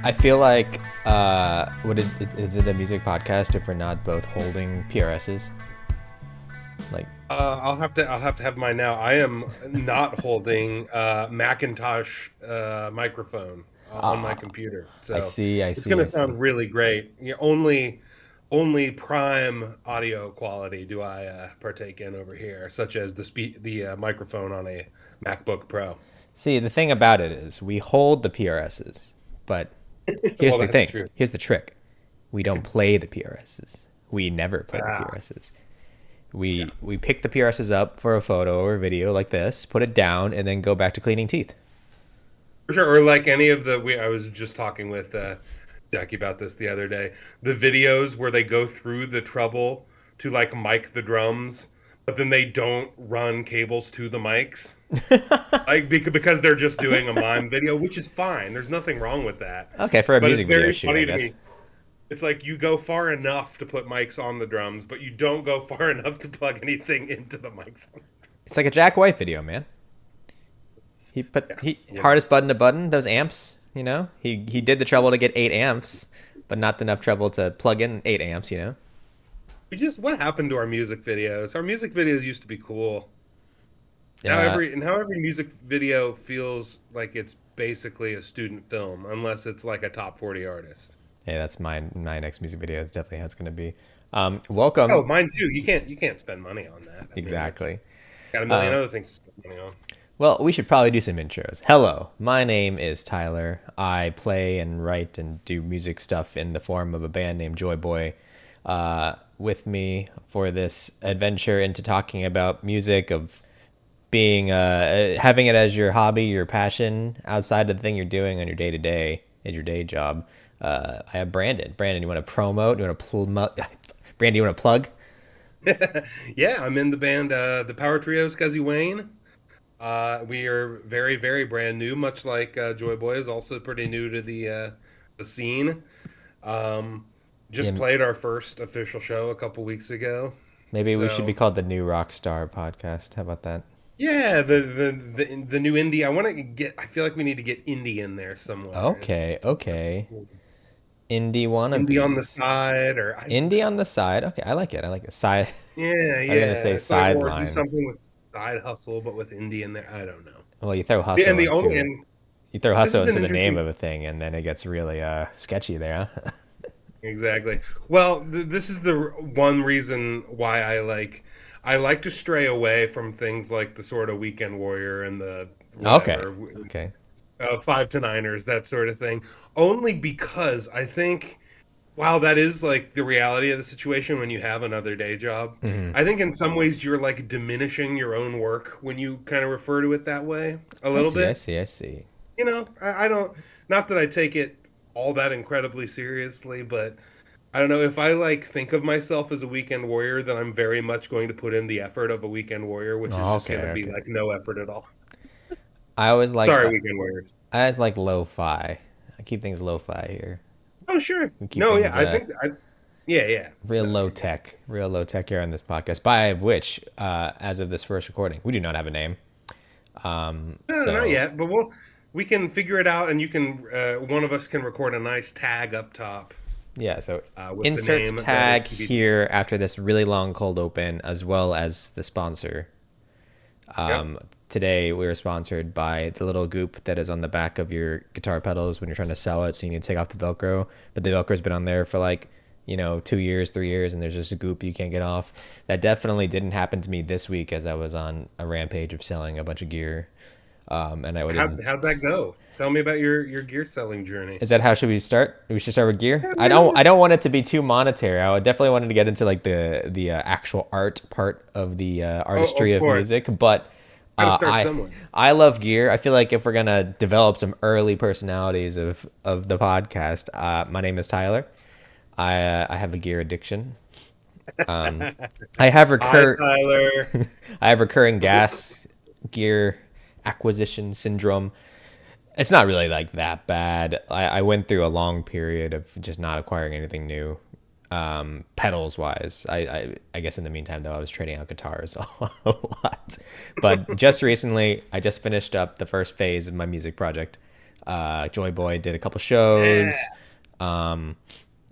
I feel like is it a music podcast if we're not both holding PRSs? Like, I'll have to have mine now. I am not holding Macintosh microphone on my computer, I so see, I it's see, going I to see. sound really great. Only prime audio quality do I partake in over here, such as the microphone on a MacBook Pro. See, the thing about it is we hold the PRSs, but here's Well, the that's thing. true. Here's the trick. We don't play the PRSs. We never play the Ah, PRSs. yeah, We pick the PRSs up for a photo or video like this, put it down, and then go back to cleaning teeth. for sure. Or like any of the I was just talking with Jackie about this the other day. The videos where they go through the trouble to like mic the drums, but then they don't run cables to the mics, like because they're just doing a mime video, which is fine. There's nothing wrong with that. Okay, for a But it's music video very shoot, I funny to guess. me. It's like you go far enough to put mics on the drums, but you don't go far enough to plug anything into the mics. It's like a Jack White video, man. Yeah, He you know. hardest button to button those amps. He did the trouble to get 8 amps, but not enough trouble to plug in 8 amps. What happened to our music videos? Our music videos used to be cool. Uh, Now every music video feels like it's basically a student film, unless it's like a top 40 artist. hey, that's my next music video. It's definitely how it's gonna be. Oh, Welcome. mine too. You can't spend money on that. I mean, it's Exactly. got a million Um, other things to spend money on. well, we should probably do some intros. Hello, my name is Tyler. I play and write and do music stuff in the form of a band named Joy Boy. With me for this adventure into talking about music, of being having it as your hobby, your passion outside of the thing you're doing on your day to day at your day job. I have Brandon. Brandon, you want to promote? You want to Brandon, you want to plug? Yeah, I'm in the band, the power trio Scuzzy Wayne. We are very, very brand new, much like Joy Boy is also pretty new to the scene. Um, just Yeah, played our first official show a couple weeks ago. maybe we should be So called the New Rock Star Podcast. How about that? yeah, the new indie. I want to get. I feel like we need to get indie in there somewhere. It's Okay, just so okay. cool. Indie Indie on the wannabes. side, or I. Indie on the side. Okay, I like it. I like it. Side. Yeah, I was gonna yeah. say It's like, or do sideline. something with side hustle, but with indie in there. I don't know. Well, you throw Yeah, and hustle the into only it. and You throw this hustle is an into the name interesting. of a thing, and then it gets really sketchy there. Huh? Exactly. Well, this is the one reason why I like to stray away from things like the sort of Weekend Warrior and the Okay. whatever Okay. five to niners, that sort of thing. Only because I think, wow, that is like the reality of the situation when you have another day job. Hmm. I think in some ways you're like diminishing your own work when you kind of refer to it that way a I little see. I bit. see. I see. I don't, not that I take it all that incredibly seriously, but I don't know if I like think of myself as a weekend warrior, then I'm very much going to put in the effort of a weekend warrior, which is Oh, just going to okay. be Okay. like no effort at all. I always like. Sorry, weekend warriors. I always like lo-fi. I keep things lo-fi here. Oh, sure. We keep No, yeah, things I think yeah, yeah. real No, low you're good. tech, real low tech here on this podcast. By which, as of this first recording, we do not have a name. No, not So yet, but we can figure it out, and you can one of us can record a nice tag up top yeah. So with the insert name that is tag to be. here after this really long cold open, as well as the sponsor. Yep. Today we were sponsored by the little goop that is on the back of your guitar pedals when you're trying to sell it, so you need to take off the Velcro. But the Velcro's been on there for like 2 years, 3 years, and there's just a goop you can't get off. That definitely didn't happen to me this week as I was on a rampage of selling a bunch of gear. And I didn't. How'd that go? Tell me about your gear selling journey. Is that how should we start? We should start with gear. Yeah, I don't. man. I don't want it to be too monetary. I would definitely wanted to get into like the actual art part of the Oh, artistry of of course. music, but Got to uh, start I somewhere. I love gear. I feel like if we're gonna develop some early personalities of the podcast, my name is Tyler. I have a gear addiction. Um, I have Hi, recur Tyler. I have recurring gas gear acquisition syndrome. It's not really like that bad. I went through a long period of just not acquiring anything new, pedals wise. I guess in the meantime though I was trading out guitars a lot. But just recently I just finished up the first phase of my music project. Joy Boy did a couple Yeah. shows.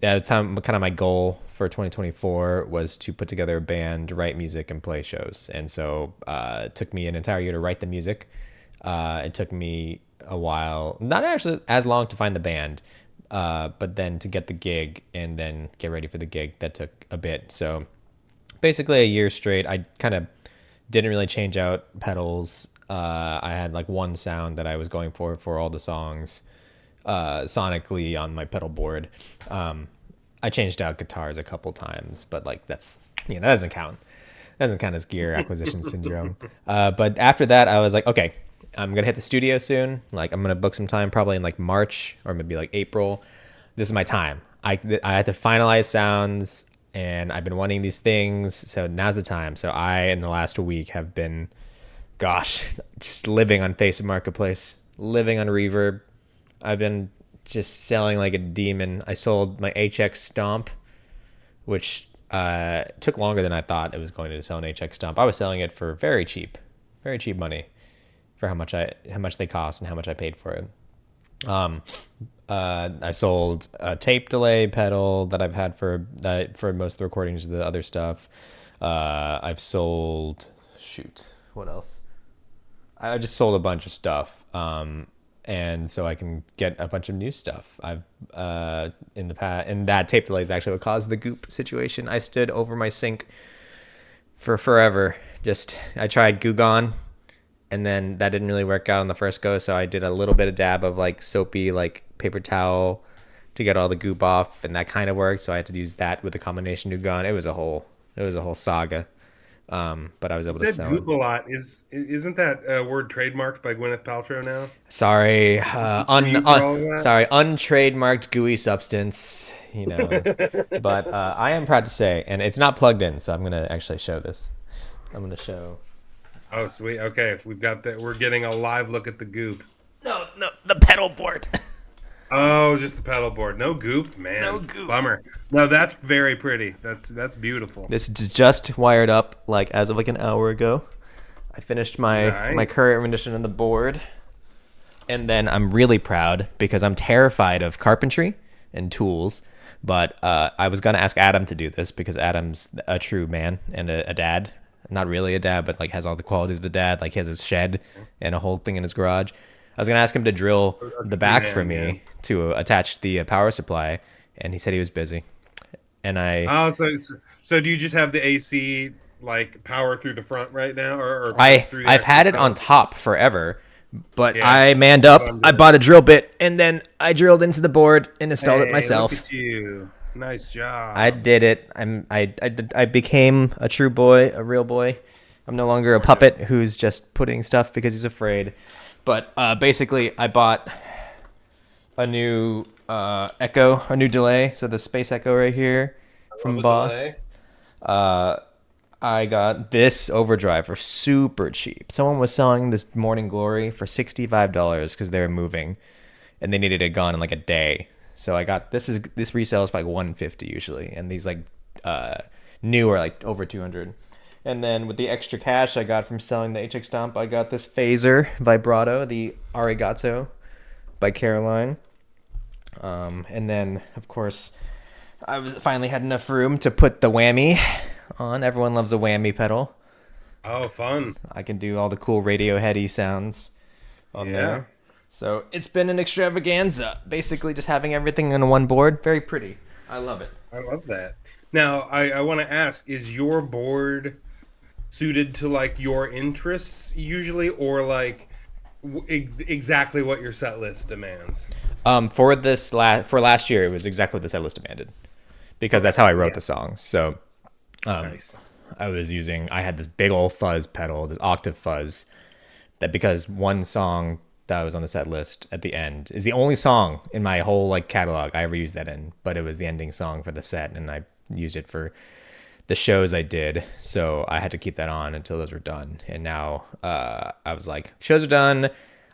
At the time, kind of my goal for 2024 was to put together a band, write music, and play shows. And so it took me an entire year to write the music. It took me a while, not actually as long to find the band, but then to get the gig and then get ready for the gig, that took a bit. So basically a year straight, I kind of didn't really change out pedals. I had like one sound that I was going for all the songs sonically on my pedal board. I changed out guitars a couple times, but like that's, that doesn't count. That doesn't count as gear acquisition syndrome. But after that, I was like, okay, I'm gonna hit the studio soon. Like I'm gonna book some time, probably in like March or maybe like April. This is my time. I had to finalize sounds, and I've been wanting these things, so now's the time. So I, in the last week, have been, gosh, just living on Facebook Marketplace, living on Reverb. I've been just selling like a demon. I sold my HX Stomp, which took longer than I thought it was going to sell an HX Stomp. I was selling it for very cheap money for how much they cost and how much I paid for it. I sold a tape delay pedal that I've had for most of the recordings of the other stuff. I've sold, what else? I just sold a bunch of stuff. And so I can get a bunch of new stuff. I've in the past, and that tape delay is actually what caused the goop situation. I stood over my sink for forever. I tried Goo Gone, and then that didn't really work out on the first go. So I did a little bit of dab of like soapy like paper towel to get all the goop off, and that kind of worked. So I had to use that with a combination Goo Gone. It was a whole saga. But I was You able to said sell it. goop a lot. Isn't that word trademarked by Gwyneth Paltrow now? Sorry, Is she sued for all of that? sorry, untrademarked gooey substance. But I am proud to say, and it's not plugged in, so I'm gonna actually show this. I'm gonna show. Oh, sweet. Okay, we've got that. We're getting a live look at the goop. No, the pedal board. Oh, just the pedal board. No goop, No man. goop. Bummer. No, that's very pretty. That's beautiful. This is just wired up like as of like an hour ago. I finished my Nice. current rendition of the board, and then I'm really proud because I'm terrified of carpentry and tools. But I was gonna ask Adam to do this because Adam's a true man and a dad. Not really a dad, but like has all the qualities of a dad. Like he has a shed and a whole thing in his garage. I was gonna ask him to drill A the true back man, for yeah. me to attach the power supply, and he said he was busy. And Oh, so do you just have the AC like power through the front right now, or through the I've actual had it on pedal? top forever, but Yeah, I manned that's what up. I'm I doing. bought a drill bit, and then I drilled into the board and installed it Hey, look myself. at you. Nice I job. did it. I became a true boy, a real boy. I'm no longer a Gorgeous. puppet who's just putting stuff because he's afraid. But basically, I bought a new Echo, a new delay. So the Space Echo right here I love from a Boss. delay. I got this overdrive for super cheap. Someone was selling this Morning Glory for $65 because they were moving, and they needed it gone in like a day. So I got this resales for like 150 usually, and these like new are like over 200. And then with the extra cash I got from selling the HX Stomp, I got this phaser vibrato, the Arigato by Caroline. And then of course I was finally had enough room to put the whammy on. Everyone loves a whammy pedal. Oh, fun. I can do all the cool Radioheady sounds on Yeah, there. So it's been an extravaganza. Basically just having everything on one board. Very pretty. I love it. I love that. Now, I want to ask, is your board suited to like your interests usually, or like exactly what your set list demands? For last year, it was exactly what the set list demanded because that's how I wrote Yeah, the songs. So nice. I had this big old fuzz pedal, this octave fuzz, that because one song that was on the set list at the end is the only song in my whole like catalog I ever used that in, but it was the ending song for the set, and I used it for the shows I did, so I had to keep that on until those were done. And now I was like, shows are done.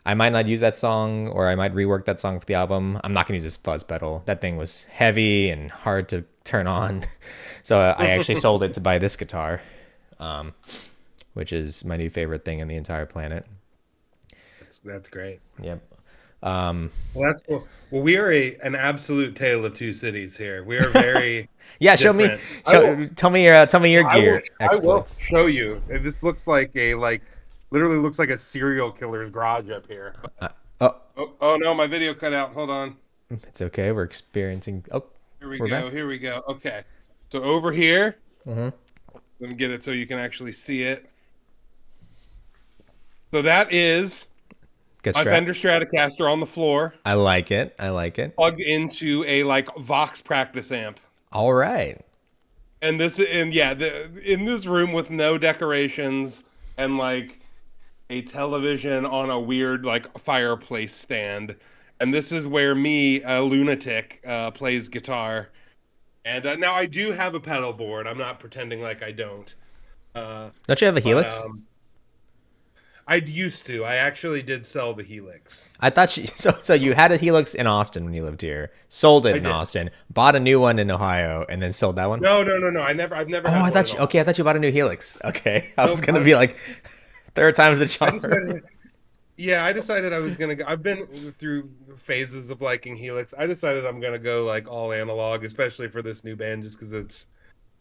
I might not use that song, or I might rework that song for the album. I'm not gonna use this fuzz pedal. That thing was heavy and hard to turn on, so I actually sold it to buy this guitar, which is my new favorite thing in the entire planet. That's great. Yep. Well, that's cool. Well, we are an absolute tale of two cities here. We are very Yeah, show me. different. I will. Tell me your I will. gear I will exploits. show you. And this looks like literally looks like a serial killer's garage up here. Oh, Oh no, my video cut out. Hold on. it's okay. We're experiencing. Oh, Here we we're go. back. Here we go. Okay. So over here, Mm-hmm. let me get it so you can actually see it. So that is Good my strap. Fender Stratocaster on the floor, I like it. I like it. plugged into a Vox practice amp. All right. And yeah, in this room with no decorations and a television on a weird fireplace stand. And this is where me, a lunatic, plays guitar. And now I do have a pedal board. I'm not pretending like I don't. Uh, Don't you have a but Helix? I used to. I actually did sell the Helix. I thought you. So you had a Helix in Austin when you lived here. Sold it I in did. Austin. Bought a new one in Ohio, and then sold that one. No, no, no, no. I've never Oh, had I one thought at you. all. Okay, I thought you bought a new Helix. Okay, I No, was gonna be like, third time's the I charm. decided. Yeah, I decided I was gonna go. I've been through phases of liking Helix. I decided I'm gonna go all analog, especially for this new band, just because it's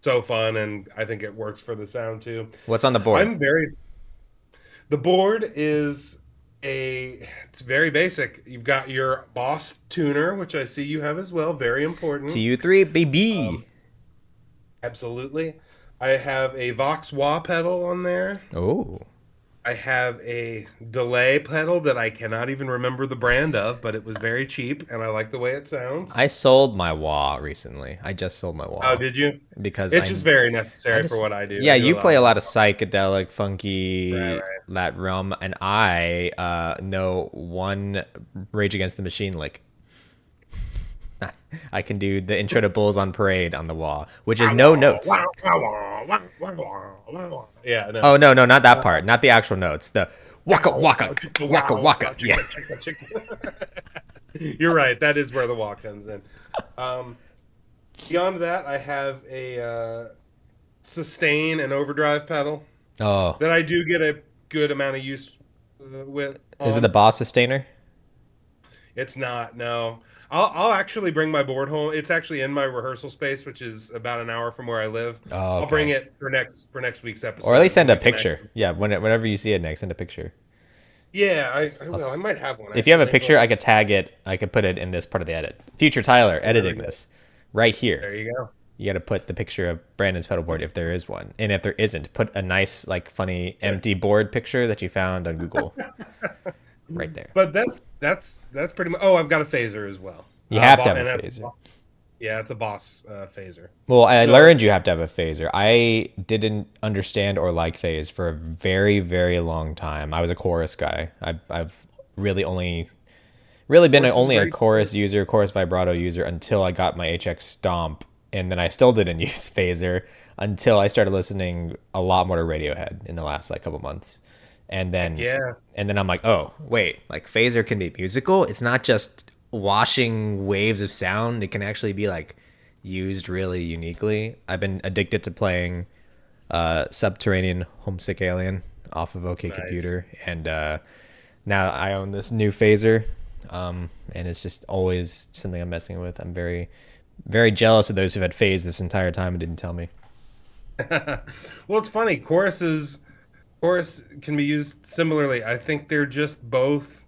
so fun and I think it works for the sound too. What's on the board? I'm very. The board is it's very basic. You've got your Boss tuner, which I see you have as well. Very important. TU3, baby. Um, absolutely. I have a Vox wah pedal on there. Oh, I have a delay pedal that I cannot even remember the brand of, but it was very cheap and I like the way it sounds. I sold my wah recently. I just sold my Oh, wah did you? because It's just very necessary for just what I do. yeah. I do You a lot play of a lot that. of psychedelic, Right, funky, right. that realm, and I know one Rage Against the Machine lick. I can do the intro to Bulls on Parade on the wall, which is no notes. Yeah, no. Oh no, no, not that part. Not the actual notes. The waka waka waka waka. Yeah. You're right. That is where the walk comes in. Um, Beyond that, I have a sustain and overdrive pedal Oh, that I do get a good amount of use with is it the on. Boss Sustainer? It's not. No, I'll actually bring my board home. It's actually in my rehearsal space, which is about an hour from where I live. Oh, I'll bring okay. it for next week's Or at least episode, and send a we can picture. actually. Yeah, whenever you see it next, send a picture. Yeah, I'll I will. I might have one if you have a actually. picture, Hold I on. could tag it. I could put it in this part of the edit. Future Tyler There we editing go. this right here. There you go. You got to put the picture of Brandon's pedal board if there is one, and if there isn't, put a nice, funny, empty board picture that you found on Google right there. But that's pretty much. Oh, I've got a phaser as well. You have to have And a that's phaser. yeah, it's a Boss phaser. Well, I So learned you have to have a phaser. I didn't understand or like phase for a very, very long time. I was a chorus guy. I've really been Horse is only a great. chorus user, chorus vibrato user until I got my HX Stomp, and then I still didn't use phaser until I started listening a lot more to Radiohead in the last couple months, and then Yeah. I'm like, oh wait, phaser can be musical. It's not just washing waves of sound. It can actually be used really uniquely. I've been addicted to playing Subterranean Homesick Alien off of OK Nice. Computer, and now I own this new phaser, and it's just always something I'm messing with. I'm very, very jealous of those who've had phase this entire time and didn't tell me. Well, it's funny. Chorus can be used similarly. I think they're just both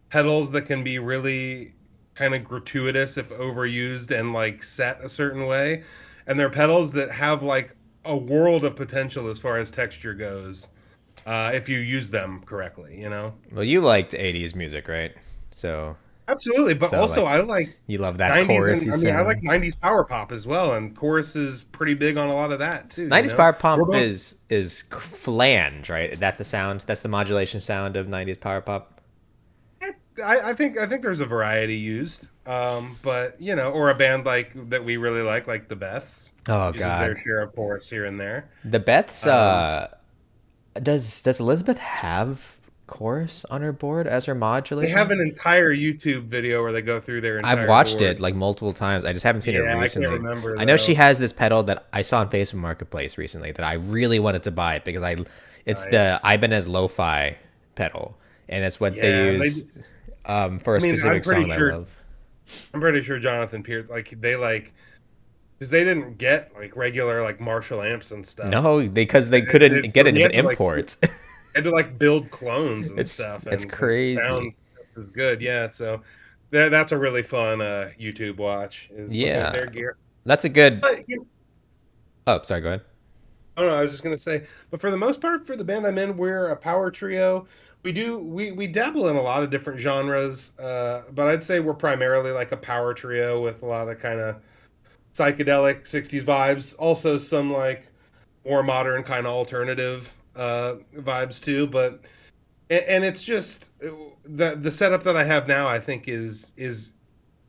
pedals that can be really kind of gratuitous if overused and set a certain way, and they're pedals that have a world of potential as far as texture goes, if you use them correctly. You know. Well, you liked '80s music, right? So, Absolutely, but so also like I like you love that 90s, chorusy and I mean I like sound. 90s power pop as well, and chorus is pretty big on a lot of that too, you 90s know. power We're pop both is flange, right? That the sound. That's the modulation sound of 90s power pop. I think there's a variety used. But or a band that we really like the Beths Oh uses their God, share of chorus here and there. the Beths. Um, Does Elizabeth have chorus on her board as her they have modulation? an entire YouTube video where they go through their I've entire watched it boards. multiple times. I just haven't seen it Yeah, I can't recently. remember I know she though. has this pedal that I saw on Facebook Marketplace recently that I really wanted to buy it because it's the Nice. Ibanez Lo-Fi pedal, and it's what they Yeah, use. for a I mean, specific song that I love. I'm pretty sure Jonathan Pierce, because they didn't get like regular like Marshall amps and stuff. No, because they couldn't get So any he of had the to like imports. build clones and it's stuff, it's and the sound crazy. is good. Yeah, so that's a really fun YouTube watch. Is looking at Yeah, their gear. that's a good. But Oh, sorry. Go ahead. I don't know. I was just gonna say, but for the most part, for the band I'm in, we're a power trio. We dabble in a lot of different genres, but I'd say we're primarily like a power trio with a lot of kind of psychedelic '60s vibes. Also, some like more modern kind of alternative vibes too. But and it's just the setup that I have now. I think is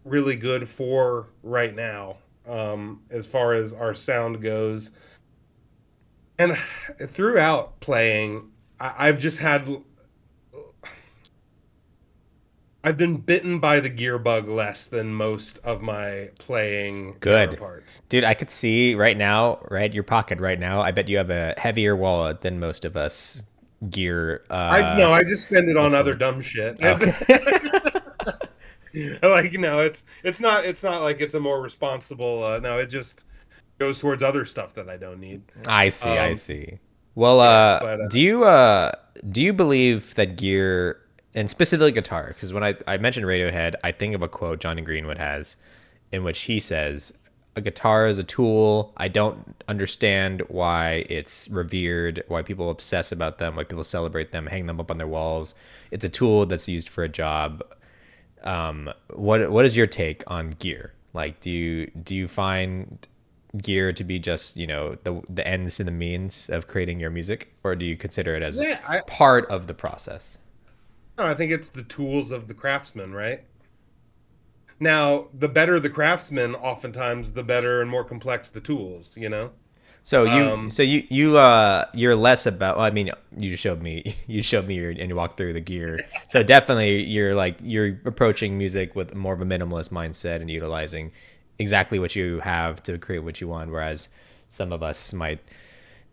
really good for right now, as far as our sound goes. And throughout playing, I've just had I've been bitten by the gear bug less than most of my playing Good. counterparts. Dude, I could see right now, right, your pocket right now. I bet you have a heavier wallet than most of us gear I no, I just spend it on other listening. dumb shit. Okay. Like it's not like it's a more responsible. No, it just goes towards other stuff that I don't need. I see, I Um, see. Well, yeah, but do you believe that gear and specifically guitar? Because when I mentioned Radiohead, I think of a quote Johnny Greenwood has, in which he says, "A guitar is a tool. I don't understand why it's revered, why people obsess about them, why people celebrate them, hang them up on their walls. It's a tool that's used for a job." What is your take on gear? Like, do you find gear to be just the ends to the means of creating your music, or do you consider it as yeah, part of the process? I think it's the tools of the craftsman, right? Now, the better the craftsman, oftentimes the better and more complex the tools. So you Um, so you you're less about. Well, I mean, you showed me and you walked through the gear. So definitely you're approaching music with more of a minimalist mindset and utilizing exactly what you have to create what you want. Whereas some of us might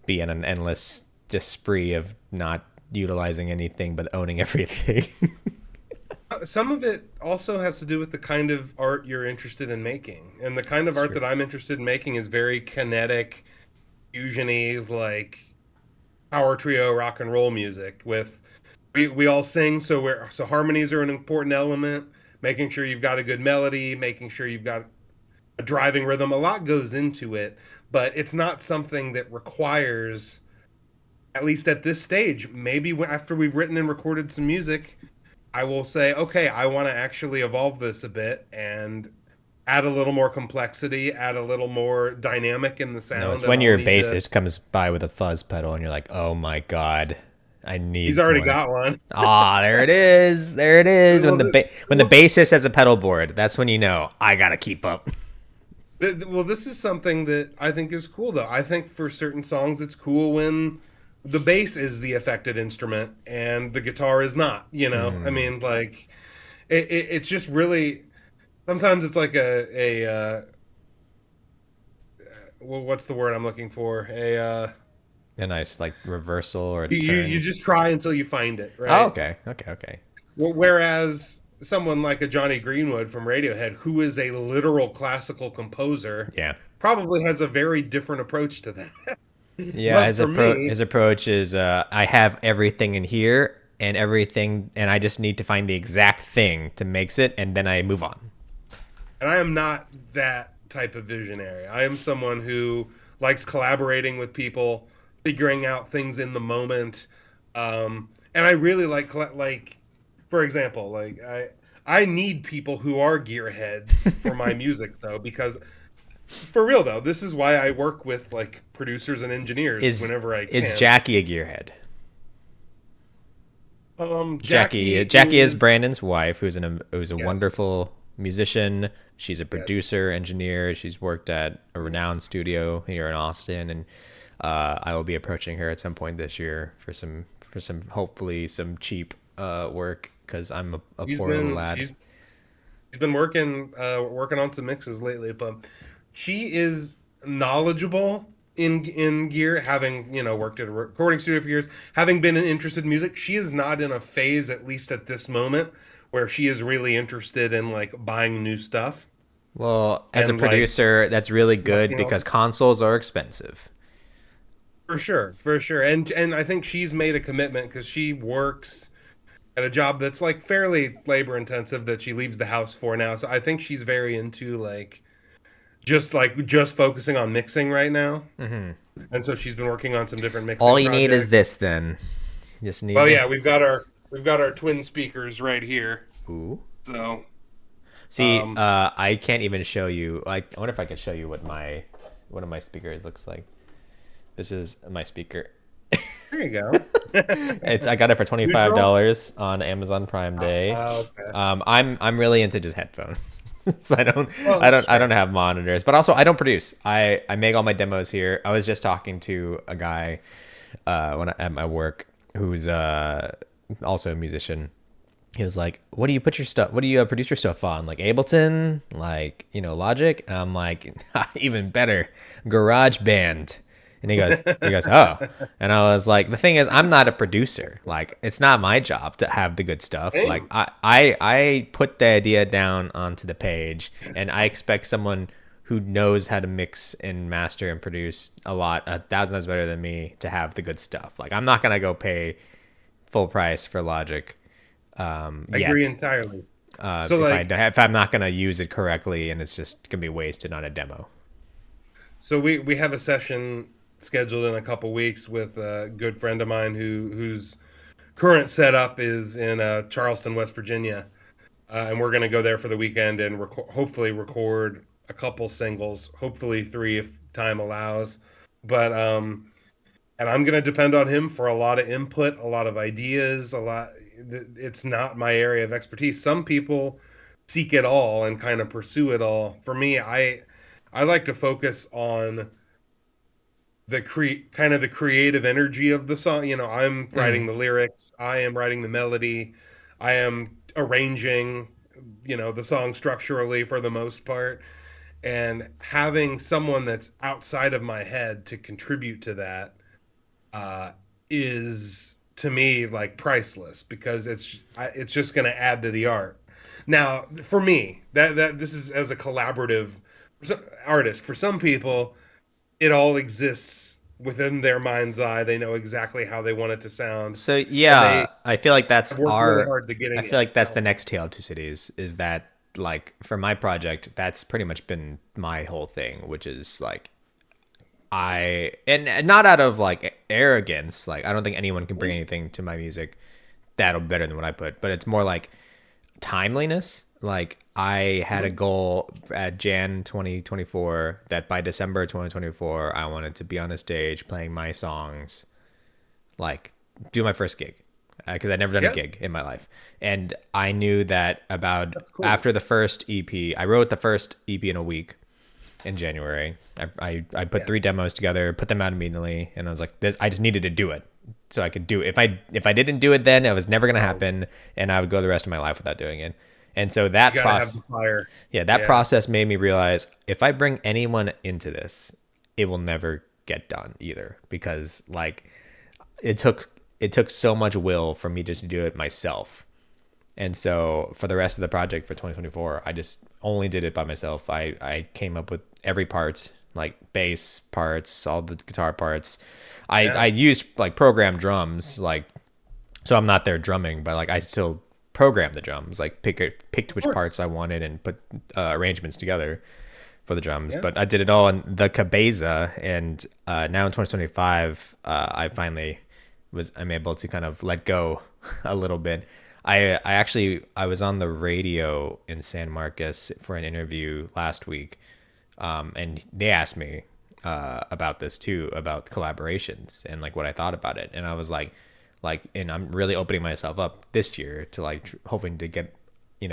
be in an endless just spree of not utilizing anything but owning everything. some of it also has to do with the kind of art you're interested in making, and the kind of It's art true. that I'm interested in making is very kinetic, fusiony, like power trio rock and roll music. With we all sing, so harmonies are an important element. Making sure you've got a good melody, making sure you've got a driving rhythm. A lot goes into it, but it's not something that requires, at least at this stage, maybe after we've written and recorded some music, I will say, okay, I want to actually evolve this a bit and add a little more complexity, add a little more dynamic in the No, sound, it's and when I'll your need to. bassist comes by with a fuzz pedal and you're like, oh my god, I He's need already one. got one. Ah, there it is. There it is. When Well, the bassist has a pedal board, that's when you know I gotta keep up. well, this is something that I think is cool, though. I think for certain songs, it's cool when the bass is the affected instrument and the guitar is not. I Mm, mean, like it's just really sometimes it's like well, what's the word I'm looking for? a nice like reversal or a You turn. just try until you find it, Oh, right? okay, okay, okay. Whereas someone like a Johnny Greenwood from Radiohead, who is a literal classical composer, Yeah, probably has a very different approach to that. yeah. But for me, His approach is I have everything in here and everything, and I just need to find the exact thing to mix it, and then I move on. and I am not that type of visionary. I am someone who likes collaborating with people, figuring out things in the moment. And I really like, for example, like I need people who are gearheads for my music though, because for real though, this is why I work with like producers and engineers Is whenever I is can. Jackie a gearhead? Jackie Jackie is is Brandon's wife, who's a yes, wonderful musician. She's a yes. producer, engineer. She's worked at a renowned studio here in Austin, and I will be approaching her at some point this year for some hopefully some cheap work because I'm a She's poor little been lad. she's been working on some mixes lately, but she is knowledgeable in gear, having worked at a recording studio for years, having been interested in music. She is not in a phase, at least at this moment, where she is really interested in like buying new stuff Well, as a and like producer, that's really good collecting all because consoles are expensive. for sure. And I think she's made a commitment because she works at a job that's like fairly labor intensive that she leaves the house for now. So I think she's very into like just focusing on mixing right now. And so she's been working on some different All mixing you need is projects. this then. You just Well, need to. yeah, we've got our twin speakers right here. Ooh. So, See, um, I can't even show you. I wonder if I could show you what my one of my speakers looks like. This is my speaker. there you go. It's I got it for Neutral. $25 on Amazon Prime Day. Okay. I'm really into just headphones. So Well, I don't sure. have monitors, but also I don't produce. I make all my demos here. I was just talking to a guy at my work who's also a musician. He was like, "What do you put your stuff? What do you produce your stuff on? Like Ableton, like Logic?" And I'm like, "Even better, GarageBand." And he goes, "Oh." And I was like, "The thing is, I'm not a producer. Like, it's not my job to have the good stuff. Like, Hey, I put the idea down onto the page, and I expect someone who knows how to mix and master and produce a thousand times better than me to have the good stuff. Like, I'm not gonna go pay full price for Logic I agree yet. entirely. So, like, If I'm not gonna use it correctly and it's just gonna be wasted on a demo. we have a session scheduled in a couple weeks with a good friend of mine whose current setup is in Charleston, West Virginia, and we're going to go there for the weekend and hopefully record a couple singles, hopefully three if time allows. But and I'm going to depend on him for a lot of input, a lot of ideas, a lot. It's not my area of expertise. Some people seek it all and kind of pursue it all. For me, I like to focus on kind of the creative energy of the song. I'm Mm. writing the lyrics, I am writing the melody, I am arranging, the song structurally for the most part, and having someone that's outside of my head to contribute to that uh, is to me like priceless because it's just going to add to the art. Now, for me, that this is as a collaborative artist. For some people, it all exists within their mind's eye. They know exactly how they want it to sound, So and yeah, they I feel like that's have worked really our. hard to I getting feel it like that's the out. next tale of two cities. Is that like for my project? That's pretty much been my whole thing, which is like and not out of like arrogance. Like I don't think anyone can bring anything to my music that'll be better than what I put, but it's more like timeliness. Like I had a goal at Jan 2024 that by December 2024 I wanted to be on a stage playing my songs, like do my first gig because I'd never done a Yeah, gig in my life, and I knew that about that's cool. after the first EP, I wrote the first EP in a week in January. I put Yeah, three demos together, put them out immediately, and I was like, this. I just needed to do it so I could do it. If I didn't do it then, it was never gonna oh, happen, and I would go the rest of my life without doing it. And so you got to have the fire. that Yeah, process made me realize if I bring anyone into this, it will never get done either because like it took it took so much will for me just to do it myself. And so for the rest of the project for 2024, I just only did it by myself. I came up with every part, like bass parts, all the guitar parts. I yeah, used like programmed drums, like so I'm not there drumming, but like I still program the drums, like picked of which course. parts I wanted and put arrangements together for the drums. Yeah, But I did it all in the Cabeza, and now in 2025, I finally I'm able to kind of let go a little bit. I was on the radio in San Marcos for an interview last week, and they asked me about this too, about collaborations and like what I thought about it, and I was and I'm really opening myself up this year to like hoping to get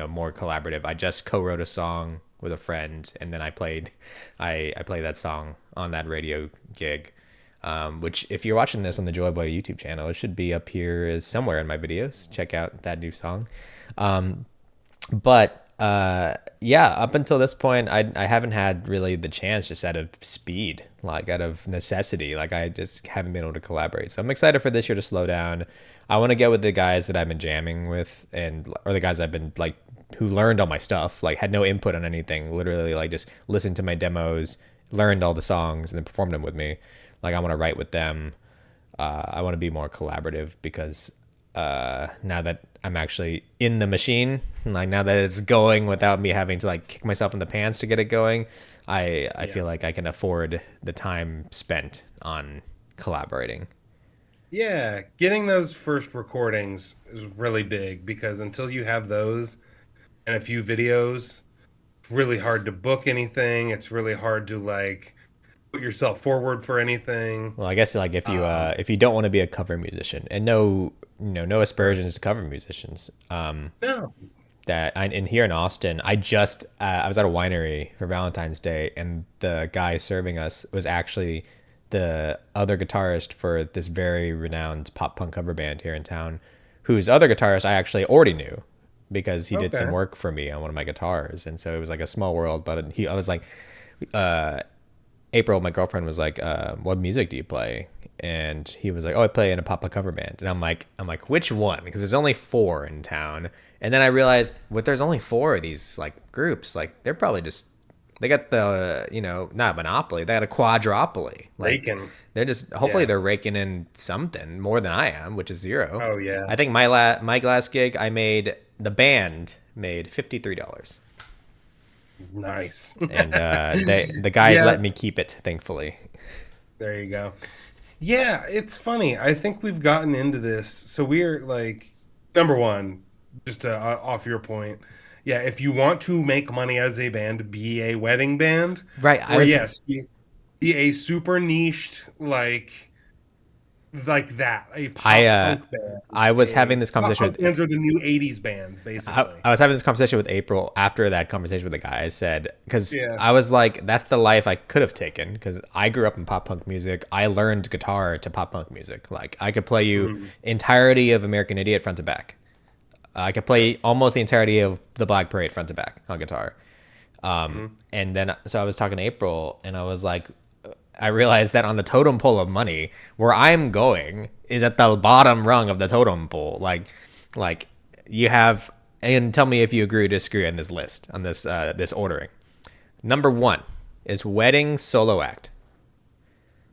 more collaborative. I just co-wrote a song with a friend, and then I played that song on that radio gig. Which, if you're watching this on the Joy Boy YouTube channel, it should be up here as somewhere in my videos. Check out that new song. But Yeah, up until this point, I haven't had really the chance, just out of speed, like out of necessity. Like I just haven't been able to collaborate. So I'm excited for this year to slow down. I want to get with the guys that I've been jamming with, and or the guys I've been like who learned all my stuff, like had no input on anything, literally like just listened to my demos, learned all the songs, and then performed them with me. Like I want to write with them. I want to be more collaborative because now that I'm actually in the machine, like now that it's going without me having to like kick myself in the pants to get it going, I Yeah. feel like I can afford the time spent on collaborating. Yeah, getting those first recordings is really big because until you have those and a few videos, it's really hard to book anything. It's really hard to like put yourself forward for anything. Well, I guess like Um, if you don't want to be a cover musician, and no, no right. aspersions to cover musicians, No. that I, in here in Austin, I was at a winery for Valentine's Day, and the guy serving us was actually the other guitarist for this very renowned pop punk cover band here in town, whose other guitarist I actually already knew because he did some Okay. work for me on one of my guitars, and so it was like a small world. But I was like, April, my girlfriend, was like, "What music do you play?" And he was like, "Oh, I play in a pop cover band." And I'm like, which one? Because there's only four in town. And then I realized, what? There's only four of these like groups. Like they're probably just they got the not monopoly. They got a quadropoly. Like Bacon. they're just hopefully Yeah. they're raking in something more than I am, which is zero. Oh yeah. I think my last gig, the band made $53, Nice. and the guys Yeah, let me keep it, thankfully. there you go. Yeah, it's funny. I think we've gotten into this. So we're like, number one, just to, off your point. Yeah, if you want to make money as a band, be a wedding band, Right. I or was yes, be a super niched like that, a I pop uh punk band. I was A having this pop conversation punk with bands are the new '80s bands, I, basically. I was having this conversation with April after that conversation with the guy. I said, because Yeah. I was like, that's the life I could have taken, because I grew up in pop punk music. I learned guitar to pop punk music. Like I could play you Mhm. entirety of American Idiot front to back. I could Yep. play almost the entirety of the Black Parade front to back on guitar. Mhm. And then so I was talking to April, and I was like, I realized that on the totem pole of money, where I'm going is at the bottom rung of the totem pole. Like you have, and tell me if you agree or disagree on this list, on this ordering. Number one is wedding solo act,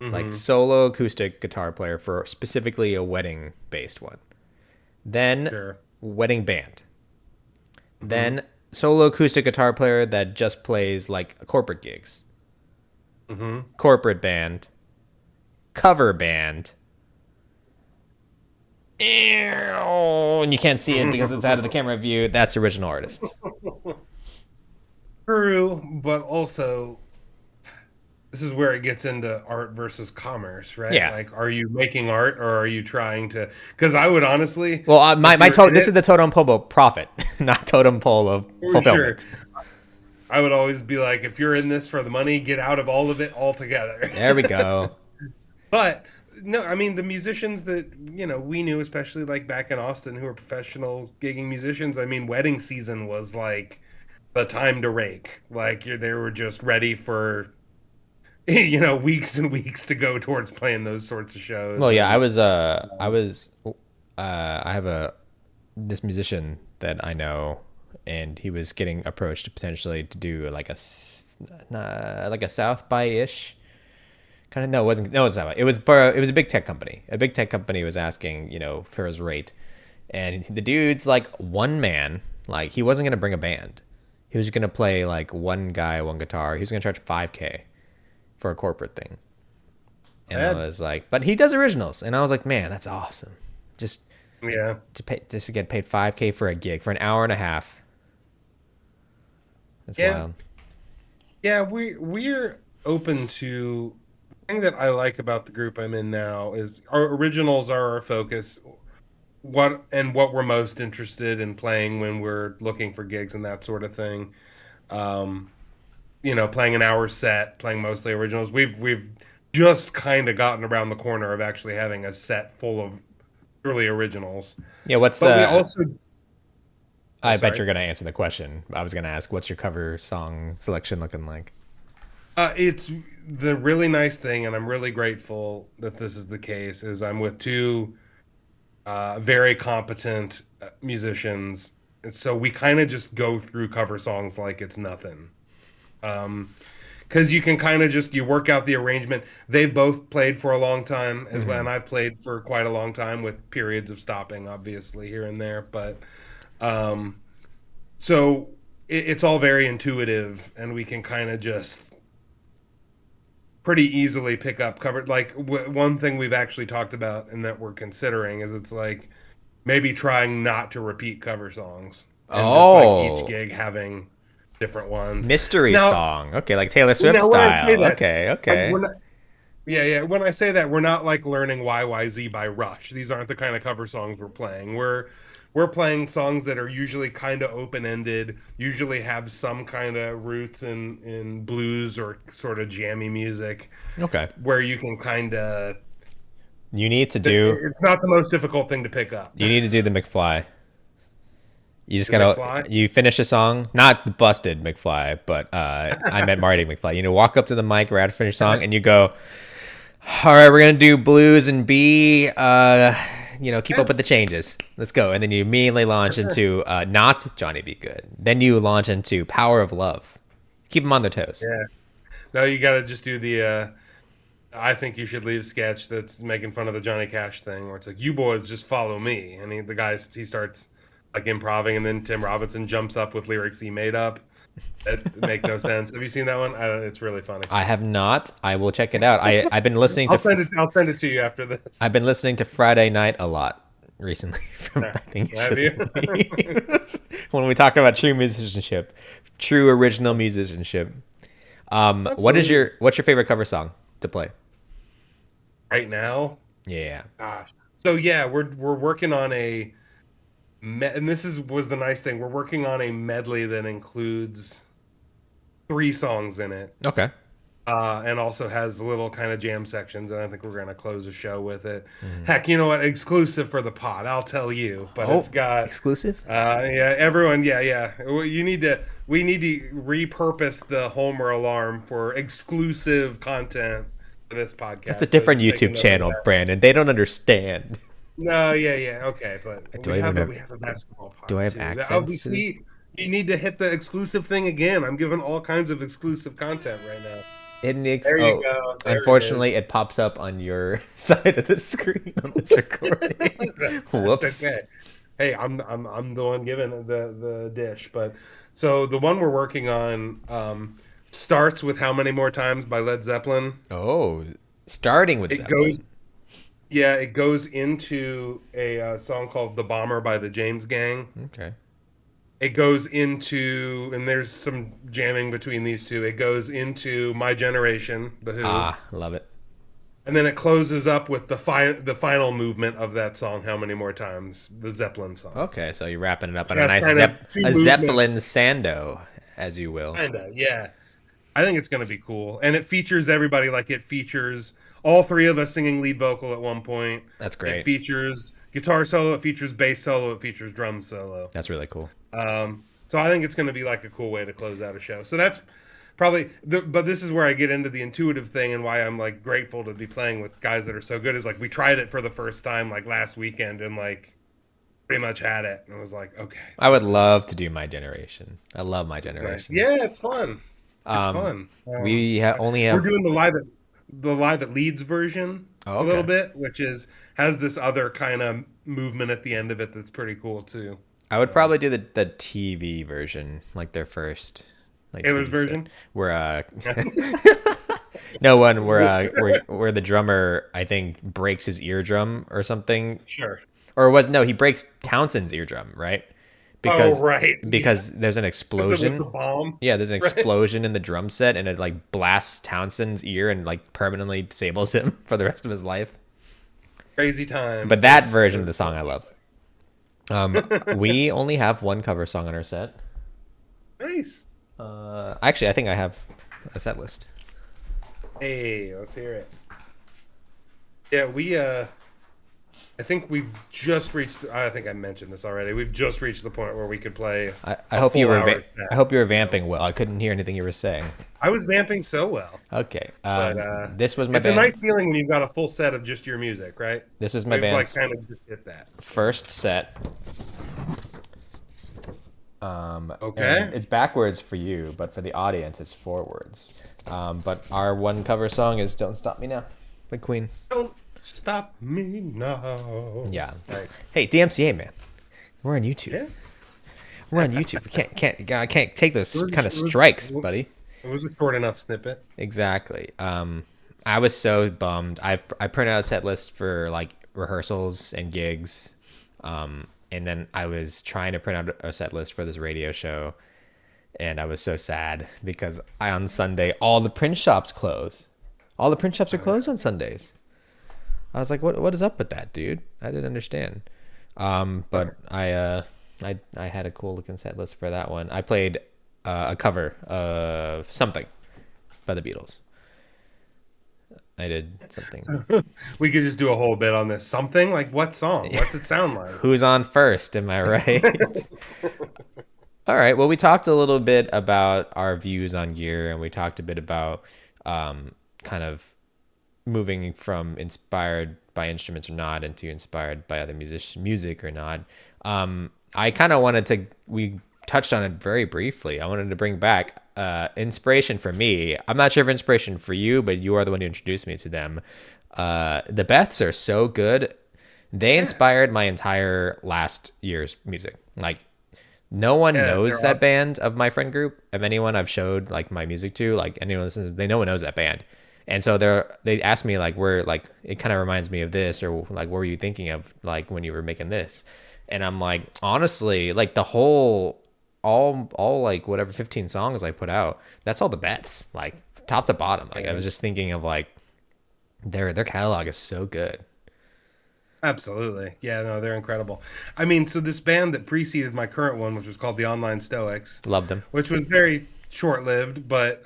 like Mhm. solo acoustic guitar player for specifically a wedding based one. Then Sure. wedding band. Mhm. Then solo acoustic guitar player that just plays like corporate gigs. Mhm. Corporate band, cover band, and you can't see it because it's out of the camera view. That's original artists. True, but also this is where it gets into art versus commerce, right? Yeah. Like, are you making art or are you trying to? Because I would honestly, Well, if you're in this it, is the totem pole of profit, not totem pole of for sure, fulfillment. I would always be like, if you're in this for the money, get out of all of it altogether. There we go. But no, I mean the musicians that we knew, especially like back in Austin, who were professional gigging musicians. I mean, wedding season was like the time to rake. Like they were just ready for weeks and weeks to go towards playing those sorts of shows. Well, yeah, And I have this musician that I know, and he was getting approached potentially to do like like a South by ish kind of. No, it wasn't. No, it was South by. It was a big tech company. A big tech company was asking, for his rate, and the dude's like one man. Like he wasn't gonna bring a band. He was gonna play like one guy, one guitar. He was gonna charge 5K for a corporate thing. And I bad. was like, but he does originals, and I was like, man, that's awesome. Just Yeah. just to get paid 5K for a gig for an hour and a half. That's Yeah. wild. Yeah, we're open to the thing that I like about the group I'm in now is our originals are our focus. What we're most interested in playing when we're looking for gigs and that sort of thing. Um, playing an hour set, playing mostly originals. We've just kind of gotten around the corner of actually having a set full of early originals. Yeah, what's But we the? also Oh, I bet sorry. you're gonna answer the question. I was gonna ask, what's your cover song selection looking like? It's the really nice thing, and I'm really grateful that this is the case. Is I'm with two very competent musicians, and so we kind of just go through cover songs like it's nothing. Um, because you can kind of just you work out the arrangement. They've both played for a long time as well, Hmm. and I've played for quite a long time with periods of stopping, obviously here and there. But um, so it's all very intuitive, and we can kind of just pretty easily pick up covered. Like one thing we've actually talked about and that we're considering is it's like maybe trying not to repeat cover songs and just like each Oh, gig having different ones. mystery Now, song. Okay, like Taylor Swift now when I say style. that, Okay, we're okay. not. Yeah, yeah. When I say that, we're not like learning YYZ by Rush. These aren't the kind of cover songs we're playing. We're playing songs that are usually kind of open-ended, usually have some kind of roots in blues or sort of jammy music, Okay. where you can kind of. You need to do It's not the most difficult thing to pick up. you need to do the McFly. You just The gotta McFly. you finish a song, not busted McFly, but I meant Marty McFly. You know, walk up to the mic right after finish a song, and you go, "All right, we're gonna do blues and B. Keep up with the changes. Let's go." And then you immediately launch into not Johnny Be Good. Then you launch into Power of Love. Keep them on their toes. Yeah. No, you got to just do the. I think you should leave sketch that's making fun of the Johnny Cash thing, where it's like, "You boys just follow me," and he starts like improving, and then Tim Robinson jumps up with lyrics he made up that make no sense. Have you seen that one? I don't, it's really funny. I have not. I will check it out. I've been listening to I'll send it to you after I've this. been listening to Friday Night a lot recently. From Yeah. I think you Have should you? leave. When we talk about true musicianship, true original musicianship. Absolutely. What's your favorite cover song to play? Right now, Yeah. gosh. So yeah, we're working on and this is was the nice thing. We're working on a medley that includes three songs in it, Okay. and also has little kind of jam sections. And I think we're going to close the show with it. Hmm. Heck, you know what? Exclusive for the pod, I'll tell you. But it's Oh, got, exclusive. yeah, everyone, yeah, yeah. We need to repurpose the Homer alarm for exclusive content for this That's a podcast. So different just make a YouTube note of channel, that. Brandon. They don't understand. No, yeah, yeah, okay, but Do I even have we have a basketball Do I pod have too. Oh, we accents to? see. You need to hit the exclusive thing again. I'm giving all kinds of exclusive content right now. There you Oh, go. There it is. unfortunately, it pops up on your side of the screen on this recording. That's Whoops. okay. Hey, I'm the one giving the dish, but so the one we're working on starts with "How Many More Times" by Led Zeppelin. Oh, starting with It goes, Zeppelin. yeah, it goes into a song called "The Bomber" by the James Gang. Okay. It goes into, and there's some jamming between these two. It goes into "My Generation," The Who, Ah, love it. and then it closes up with the final movement of that song, "How Many More Times," the Zeppelin song. Okay, so you're wrapping it up on It a has nice kind of two a Zeppelin movements, sando, as you will. kinda, yeah. I think it's going to be cool, and it features everybody. Like it features all three of us singing lead vocal at one point. That's It great. features guitar solo. It features bass solo. It features drum solo. That's really cool. So I think it's going to be like a cool way to close out a show. So that's probably, but this is where I get into the intuitive thing and why I'm like grateful to be playing with guys that are so good. Is like we tried it for the first time like last weekend and like pretty much had it, and I was like, okay, I would love to do My Generation. I love My this is nice. Generation. Yeah, it's fun. It's Um, fun. only We're have. doing the live at Leeds version Oh, a little okay. bit, which is has this other kind of movement at the end of it that's pretty cool too. I would Um, probably do the TV version, like their first like Taylor's TV set, version. where no one where the drummer I think breaks his eardrum or something, Sure. or was no he breaks Townsend's eardrum, right? Oh Because right, yeah. there's an With the explosion. bomb, Yeah, there's an right? explosion in the drum set and it like blasts Townsend's ear and like permanently disables him for the rest of his life. Crazy But times. that Those version of the those song I those. love. We only have one cover song on our set. Nice. Actually, I think I have a set list. Hey, let's hear it. Yeah, I think we've just reached. I think I mentioned this already. We've just reached the point where we could play I a hope you full were hour set. I hope you were So vamping well. I couldn't hear anything you were saying. I was vamping so well, Okay. but This was my it's a nice band's feeling when you've got a full set of just your music, right? this was my We've like band's kind of just hit that. first set. And Okay. it's backwards for you, but for the audience, it's forwards. But our one cover song is "Don't Stop Me Now" by Queen. Don't stop me now. Yeah. Nice. Hey, DMCA man, we're on YouTube. Yeah. We're on YouTube. We I can't take those kind of It was, strikes, buddy. it was a short enough snippet. Exactly. I was so bummed. I printed out a set list for like rehearsals and gigs, and then I was trying to print out a set list for this radio show, and I was so sad because on Sunday all the print shops close. All the print shops are closed on Sundays. I was like, what is up with that, dude? I didn't understand. But I had a cool looking set list for that one. I played a cover of something by the Beatles. I did something. We could just do a whole bit on this. Something like what song? What's it sound like? Who's on first? Am I right? All right. Well, we talked a little bit about our views on gear, and we talked a bit about kind of moving from inspired by instruments or not into inspired by other music or not. I kind of wanted to, we touched on it very briefly. I wanted to bring back inspiration for me. I'm not sure if inspiration for you, but you are the one who introduced me to them. The Beths are so good. They inspired my entire last year's music. Like, no one Yeah, knows they're that awesome. band of my friend group. Of anyone I've showed like my music to, like anyone listens, they no one knows that band. And so they asked me like where like it kind of reminds me of this or like what were you thinking of like when you were making this? And I'm like honestly like the whole all like whatever 15 songs I put out, that's all the Beths like top to bottom. Like I was just thinking of like their catalog is so good. Absolutely. Yeah, no, they're incredible. I mean, so this band that preceded my current one, which was called the Online Stoics, Loved them. which was very short-lived, but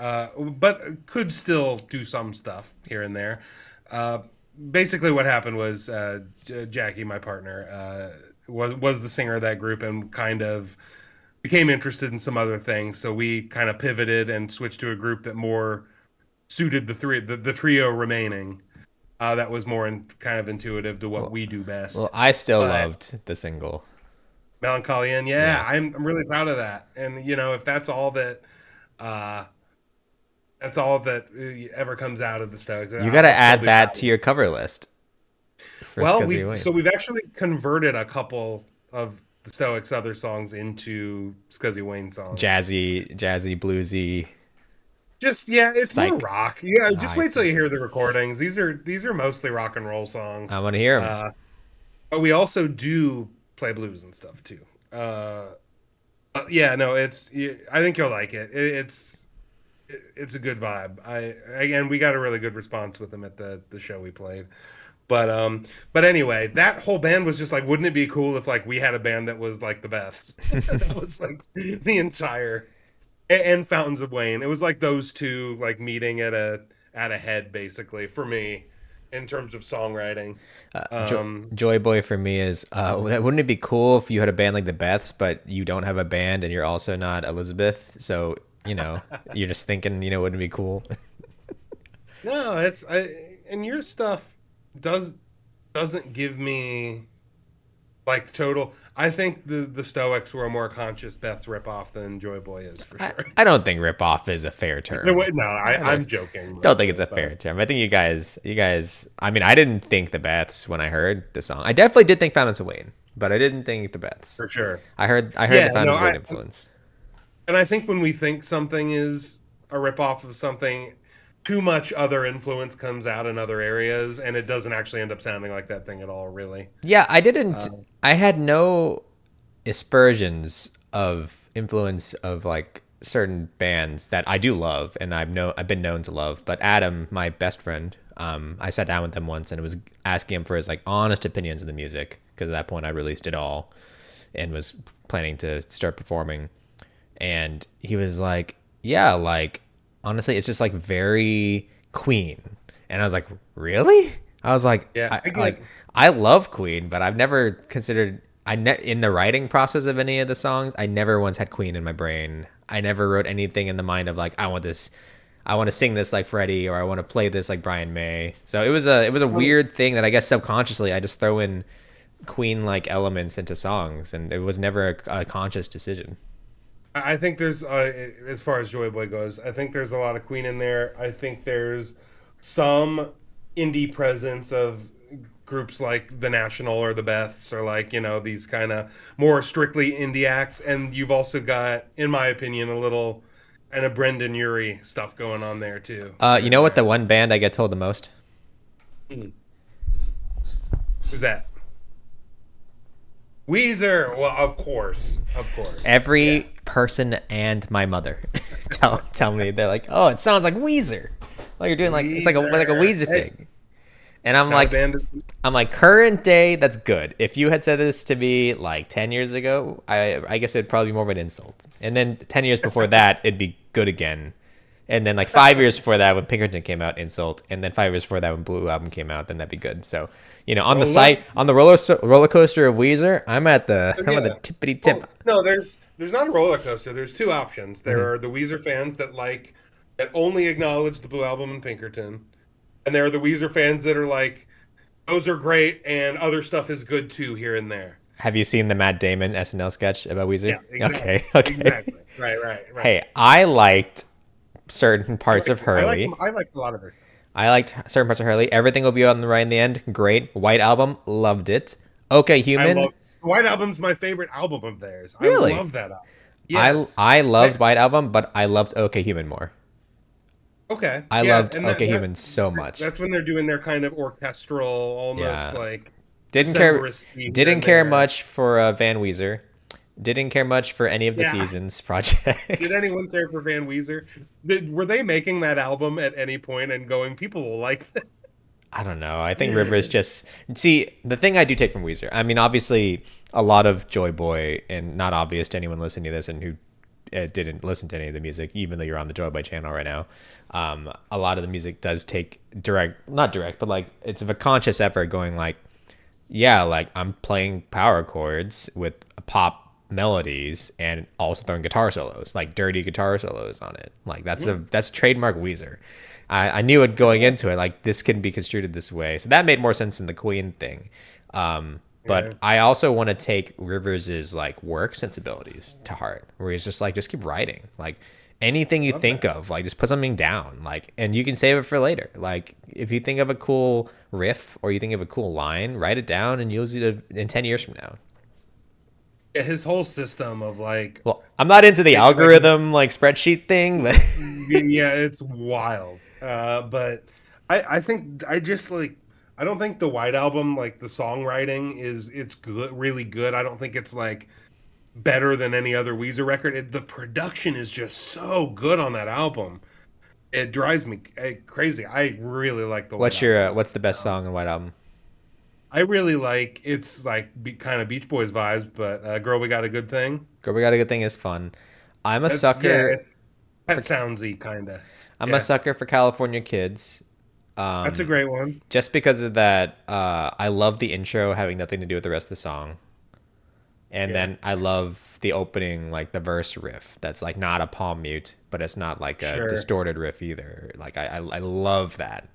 could still do some stuff here and there. Uh, Basically, what happened was Jackie, my partner, was the singer of that group and kind of became interested in some other things. So we kind of pivoted and switched to a group that more suited the trio remaining. That was more kind of intuitive to what we do Well, best. I still But loved the single. Melancholy, and yeah, Yeah. I'm really proud of that. And you know, if uh, that's all that ever comes out of the Stoics, You got to I'll still add be that proud. to your cover list for Well, Scuzzy Wayne. we've actually converted a couple of the Stoics' other songs into Scuzzy Wayne songs. Jazzy, bluesy, Just yeah, it's more psych. rock. Yeah, just I wait till see. you hear the recordings. These are mostly rock and roll I songs. want to hear them. Uh, but we also do play blues and stuff too. Uh, yeah, no, I think you'll like it. It's a good vibe. Again, we got a really good response with them at the show we played. But anyway, that whole band was just like, wouldn't it be cool if like we had a band that was like the Beths? That was like the entire and Fountains of Wayne. It was like those two like meeting at a head basically for me in terms of songwriting. Um, Joy Boy for me is wouldn't it be cool if you had a band like the Beths, but you don't have a band and you're also not Elizabeth? So, you're just thinking, wouldn't it be cool? no, and your stuff does doesn't give me like total. I think the Stoics were a more conscious Beth's ripoff than Joy Boy is for I, sure. I don't think rip off is a fair term. No, I don't, I'm joking don't think mostly, it's a but fair term. I think I mean, I didn't think the Beths when I heard the song. I definitely did think Fountains of Wayne, but I didn't think the Beths. for sure. I heard Yeah, the no, Fountains of Wayne influence. and I think when we think something is a ripoff of something, too much other influence comes out in other areas, and it doesn't actually end up sounding like that thing at all, really. Yeah, I had no aspersions of influence of like certain bands that I do love and I've been known to love. But Adam, my best friend, I sat down with him once and was asking him for his like honest opinions of the music because at that point I released it all and was planning to start performing. And he was like, "Yeah, like honestly, it's just like very Queen." And I was like, "Really?" I was like, Yeah, I I get. like I love Queen, but I've never considered in the writing process of any of the songs, I never once had Queen in my brain. I never wrote anything in the mind of like I want to sing this like Freddie or I want to play this like Brian May. So it was a Um, weird thing that I guess subconsciously I just throw in Queen like elements into songs, and it was never a conscious decision. I think there's, as far as Joy Boy goes, I think there's a lot of Queen in there. I think there's some indie presence of groups like the National or the Beths or like, these kind of more strictly indie acts. And you've also got, in my opinion, a little kind of Brendan Urie stuff going on there too, here You and know what, the there. one band I get told the most? Hmm. Who's that? Weezer. Well, of course, of course. Yeah. Every person and my mother tell me, they're like, "Oh, it sounds like Weezer." Like you're doing like it's like a Weezer. Weezer Hey, thing. And not a band. I'm like current day, that's good. If you had said this to me like 10 years ago, I guess it'd probably be more of an insult. And then 10 years before that, it'd be good again. And then like 5 years before that, when Pinkerton came out, insult. And then 5 years before that, when Blue Album came out, then that'd be good. So, on the Well, look. site, on the roller coaster of Weezer, So I'm at the yeah. tippity Well, tip. no, there's not a roller coaster. There's two options. Mhm. There are the Weezer fans that only acknowledge the Blue Album and Pinkerton, and there are the Weezer fans that are like, those are great, and other stuff is good too here and there. Have you seen the Matt Damon SNL sketch about Weezer? Yeah, exactly, Okay, okay. exactly. Right, right, right. Hey, I liked certain parts of Hurley. I like a lot of their stuff. I liked certain parts of Hurley. Everything will be on the right in the end. Great. White Album, loved it. Okay, I Human. love the White Album's my favorite album of theirs. I Really? love that album. Yes. I I, loved White Album, but I loved Okay Human more. okay. I Yeah, loved and Okay Human so much. that's when they're doing their kind of orchestral, almost Yeah. like Didn't care Decembericy here didn't and care there. much for Van Weezer. Didn't care much for any of the Yeah. Seasons Did projects. anyone care for Van Weezer? Were they making that album at any point and going, people will like this? I don't know. I think Rivers just see the thing I do take from Weezer. I mean, obviously, a lot of Joy Boy, and not obvious to anyone listening to this and who didn't listen to any of the music, even though you're on the Joy Boy channel right now. A lot of the music does take not direct, but like it's a conscious effort going like, yeah, like I'm playing power chords with pop melodies and also throwing guitar solos, like dirty guitar solos on it. Like that's trademark Weezer. I knew it going into it, like this can be construed this way. So that made more sense than the Queen thing. Yeah. But I also want to take Rivers's like work sensibilities to heart, where he's just like, just keep writing. Like anything you Love think that. of, like just put something down. Like, and you can save it for later. Like if you think of a cool riff or you think of a cool line, write it down and use it in 10 years from now. Yeah, his whole system of like, Well, I'm not into the taking like algorithm like spreadsheet thing, but yeah, it's wild. But I think I just like I don't think the White Album, like the songwriting it's good, really good. I don't think it's like better than any other Weezer record. The production is just so good on that album. It drives me crazy. I really like the White Album. what's the best Um, song in White Album? I really like it's like kind of Beach Boys vibes, but "Girl, We Got a Good Thing." Girl, We Got a Good Thing is fun. I'm a That's yeah, sucker it's Pet for Soundsy kind of. I'm a Yeah, sucker for California Kids. that's a great one. Just because of that, I love the intro having nothing to do with the rest of the song. And Yeah, then I love the opening, like the verse riff. That's like not a palm mute, but it's not like a sure. distorted riff either. Like I love that.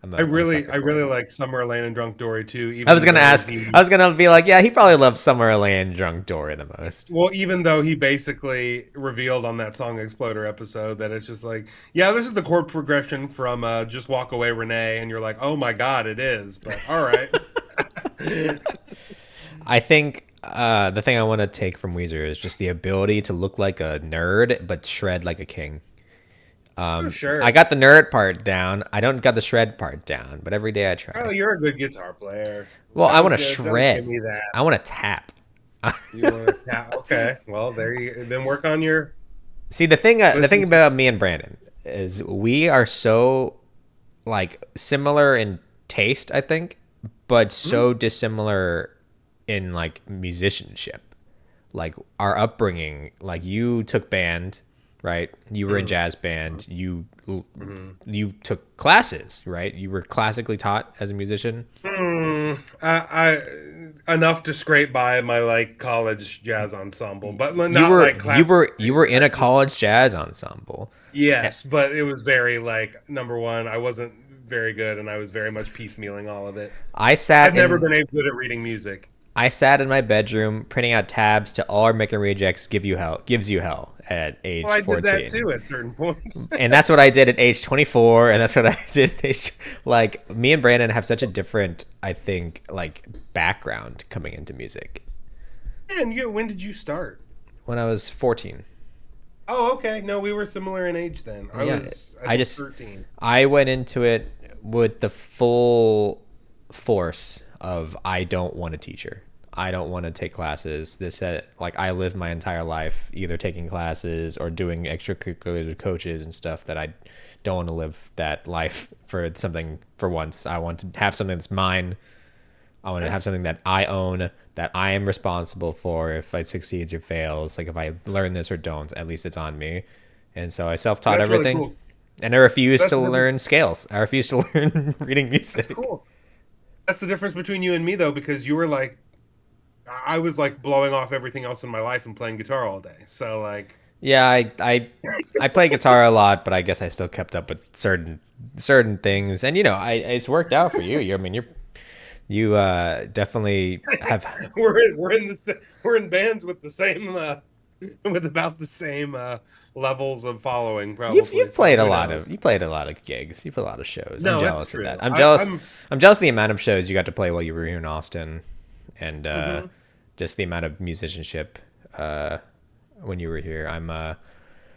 I'm a sucker I for really it. like Summer Lane and Drunk Dory too. I was Even gonna though ask. I he, was gonna be like, yeah, he probably loves Summer Land Drunk Dory the most. well, even though he basically revealed on that Song Exploder episode that it's just like, yeah, this is the chord progression from "Just Walk Away, Renee," and you're like, oh my god, it is. But all right, I think the thing I want to take from Weezer is just the ability to look like a nerd but shred like a king. for I sure. got the nerd part down. I don't got the shred part down, but every day I Oh, try. you're a good guitar player. Well, I want to Don't give shred. me that. I want to tap. You want to? Yeah, okay. Well, there you then work on your. See, the thing about me and Brandon is we are so like similar in taste, I think, but so dissimilar in like musicianship. Like our upbringing, like you took band, right? You were in jazz band. Mm-hmm. You took classes, right? You were classically taught as a musician. I enough to scrape by my like college jazz ensemble, but You not were like you classical. were you were in a college jazz ensemble. Eh, Yes, but it was very like number one. I wasn't very good, and I was very much piecemealing all of it. I I've sat never in been able good at reading music. I sat in my bedroom printing out tabs to all our Make and Rejects gives you hell at Well, age I did that 14. too at certain points. And that's what I did at age 24, and that's what I did at age, like, me and Brandon have such a different, I think, like, background coming into music. And when did you start? When I was 14. Oh, okay. No, we were similar in age then. Yeah, I I think just 13. I went into it with the full force of I don't want a teacher. I don't want to take classes. Like I lived my entire life either taking classes or doing extracurricular coaches and stuff that I don't want to live that life for something for once. I want to have something that's mine. I want to have something that I own, that I am responsible for if it succeeds or fails. Like if I learn this or don't, at least it's on me. And so I self-taught That's really everything. cool. And I refuse That's to the difference. learn scales. I refuse to learn reading That's music. cool. That's the difference between you and me though, because you were like, I was like blowing off everything else in my life and playing guitar all day. So like, Yeah, I play guitar a lot, but I guess I still kept up with certain things. And it's worked out for you. I mean, you definitely have. we're in bands with the same with about the same levels of following probably. You've So played a who lot of knows? you played a lot of gigs. You played a lot of shows. I'm No, it's jealous of that. true. I'm I'm jealous of the amount of shows you got to play while you were here in Austin, and mhm. just the amount of musicianship uh, when you were here.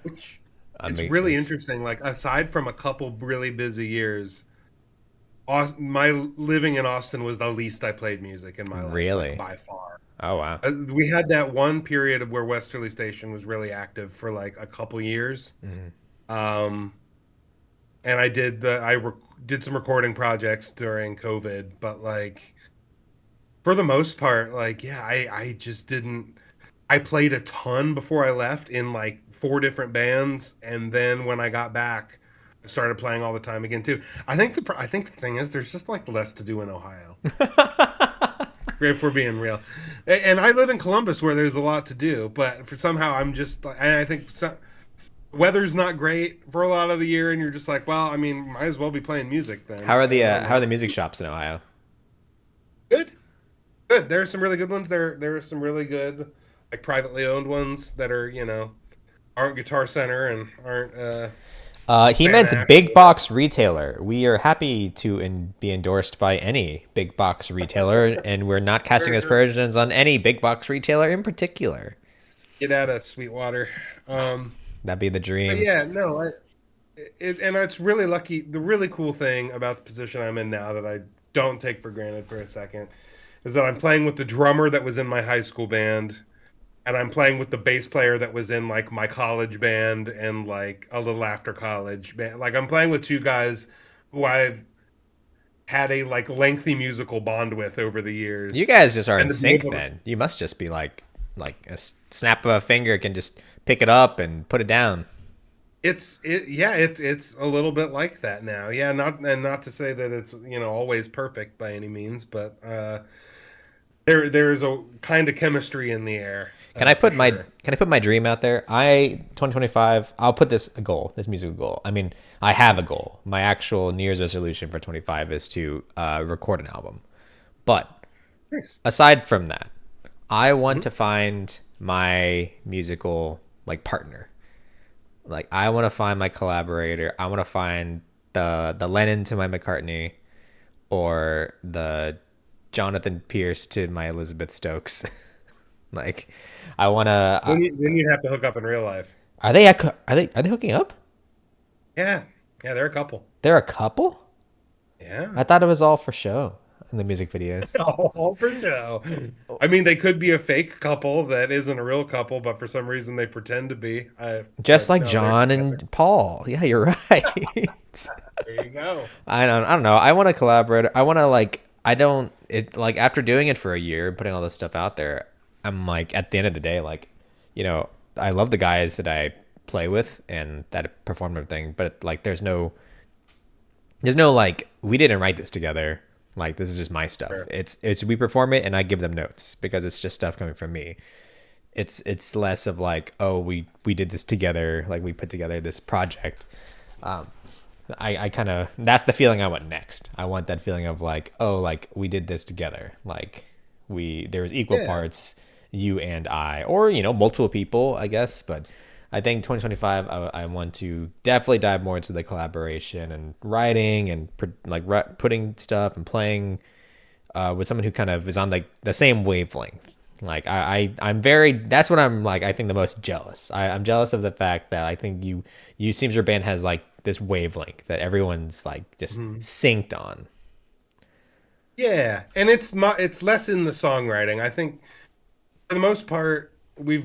Which I'm it's really it's interesting. Like aside from a couple really busy years, my living in Austin was the least I played music in my life, like really. by far. Oh wow. We had that one period of where Westerly Station was really active for like a couple years. Mhm. Um, and did some recording projects during COVID, but like for the most part, like yeah, I just didn't. I played a ton before I left in like four different bands, and then when I got back, I started playing all the time again too. I think the thing is, there's just like less to do in Ohio, if we're being real. And I live in Columbus, where there's a lot to do, but for somehow I'm just like, and I think weather's not great for a lot of the year, and you're just like, well, I mean, might as well be playing music then. I don't How are know. the music shops in Ohio? Good, good. There are some really good ones. There are some really good, like privately owned ones that are aren't Guitar Center and aren't He Fan meant Act. big box retailer. We are happy to be endorsed by any big box retailer, and we're not casting aspersions on any big box retailer in particular. Get out of Sweetwater. That'd be the But dream. yeah, no, and it's really lucky. The really cool thing about the position I'm in now that I don't take for granted for a second is that I'm playing with the drummer that was in my high school band, and I'm playing with the bass player that was in like my college band and like a little after college band. Like I'm playing with two guys who I've had a like lengthy musical bond with over the You years, guys just are in and to be sync able to, then. You must just be like a snap of a finger can just pick it up and put it down. it's a little bit like that now. Yeah, not to say that it's always perfect by any means, but there's a kind of chemistry in the air for sure. Can I put my dream out there? 2025, I'll put this a goal, this musical goal. I mean, I have a goal. My actual New Year's resolution for 25 is to record an album. But Nice. aside from that, I want Mhm. to find my musical like partner. Like I want to find my collaborator. I want to find the Lennon to my McCartney or the Jonathan Pierce to my Elizabeth Stokes. Like I want to Then you'd have to hook up in real life. are they hooking up? Yeah, yeah, they're a couple. They're a couple? Yeah. I thought it was all for show in the music videos. All for show. I mean, they could be a fake couple that isn't a real couple, but for some reason they pretend to be. Just But like no, they're John together. and Paul. Yeah, you're right. There you go. I don't know. I want to collaborate. I want to like I don't it like after doing it for a year, putting all this stuff out there, I'm like at the end of the day like, I love the guys that I play with and that performative thing. But like, there's no like we didn't write this together. Like this is just my stuff. Sure. It's we perform it and I give them notes because it's just stuff coming from me. It's less of like, oh, we did this together, like we put together this project. I kind of that's the feeling I want next. I want that feeling of like, oh, like we did this together. Like there was equal Yeah. parts, you and I, or multiple people, I guess. But I think 2025, I want to definitely dive more into the collaboration and writing and putting stuff and playing with someone who kind of is on like the same wavelength. Like I'm very that's what I'm like I think the most jealous. I'm jealous of the fact that I think you seems your band has like this wavelength that everyone's like just Mhm. synced on. Yeah, and it's less in the songwriting. I think for the most part, we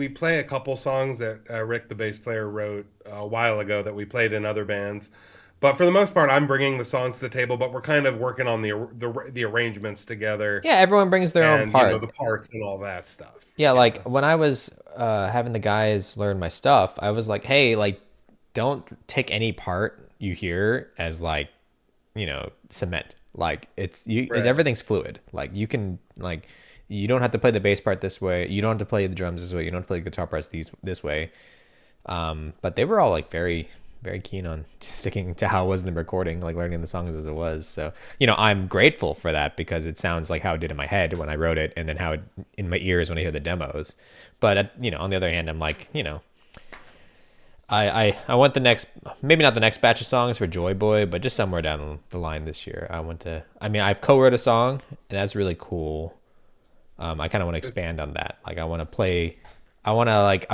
play a couple songs that Rick, the bass player, wrote a while ago that we played in other bands. But for the most part, I'm bringing the songs to the table, but we're kind of working on the arrangements together, Yeah, everyone brings their own and the part. parts and all that stuff. Yeah, Yeah. like when I was having the guys learn my stuff, I was like, hey, like don't take any part you hear as like cement. Like it's Right. everything's fluid. Like you can like you don't have to play the bass part this way. You don't have to play the drums this way. You don't have to play the guitar parts this way. But they were all like very very keen on sticking to how it was in the recording, like learning the songs as it was. So I'm grateful for that because it sounds like how it did in my head when I wrote it, and then how it in my ears when I hear the demos. But on the other hand, I'm like, I want the next, maybe not the next batch of songs for Joy Boy, but just somewhere down the line this year. I mean, I've co-wrote a song, and that's really cool. I kind of want to This- expand on that. Like, I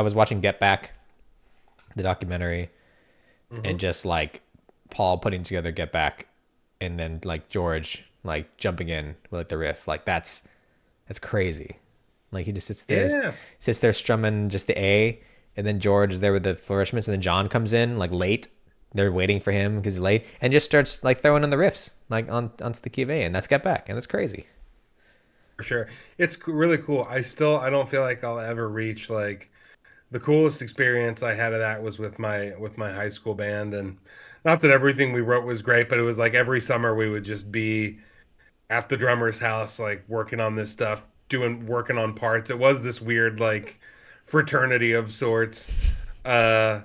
was watching Get Back, the documentary, and mhm. just like Paul putting together Get Back, and then like George like jumping in with like the riff. Like, that's crazy. Like he just Yeah, sits there strumming just the A, and then George is there with the flourishments, and then John comes in like late. They're waiting for him because he's late, and just starts like throwing in the riffs like onto the key of A, and that's Get Back, and that's crazy. for sure. It's really cool. I don't feel like I'll ever reach like the coolest experience I had of that was with my high school band, and not that everything we wrote was great, but it was like every summer we would just be at the drummer's house like working on this stuff, working on parts. It was this weird like fraternity of sorts. Uh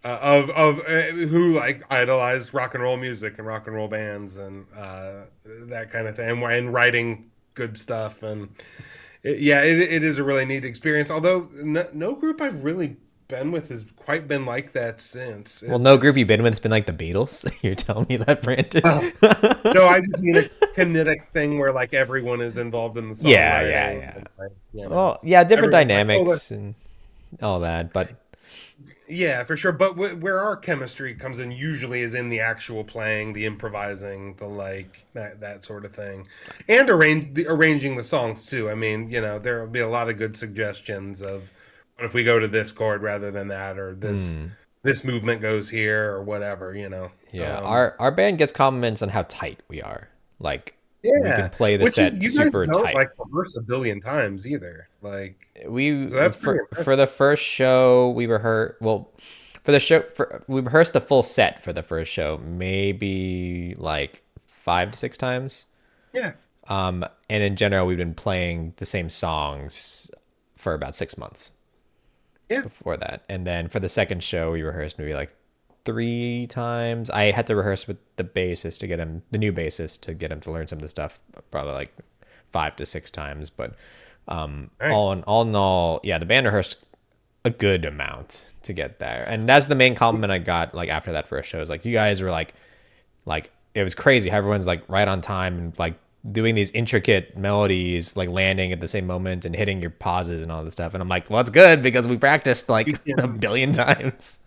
who like idolized rock and roll music and rock and roll bands and that kind of thing, and writing good stuff. And it is a really neat experience. Although no group I've really been with has quite been like that since. Well, no group you've been with has been like the Beatles. You're telling me that, Brandon? Well, no, I just mean a kinetic thing where like everyone is involved in the Yeah, yeah, songwriting. yeah. And, like, Well, yeah, different everyone's like, oh, dynamics and all that, but yeah, for sure. But where our chemistry comes in usually is in the actual playing, the improvising, the like that sort of thing, and arranging the songs too. I mean, there will be a lot of good suggestions of what if we go to this chord rather than that, or this movement goes here, or whatever. yeah, our band gets compliments on how tight we are. Like we can Yeah, play the which is set you guys super don't tight. like rehearse a billion times either. Like, We so that's pretty for impressive. the first show we rehearsed for the show we rehearsed the full set for the first show maybe like 5 to 6 times. Yeah, And in general we've been playing the same songs for about 6 months yeah, before that. And then for the second show we rehearsed maybe like 3 times. I had to rehearse with the new bassist to get him to learn some of the stuff probably like 5 to 6 times. But nice. all in all, yeah, the band rehearsed a good amount to get there, and that's the main compliment I got. Like after that first show, is like you guys were like it was crazy how everyone's like right on time and like doing these intricate melodies, like landing at the same moment and hitting your pauses and all this stuff. And I'm like, well, it's good because we practiced like You a can billion times.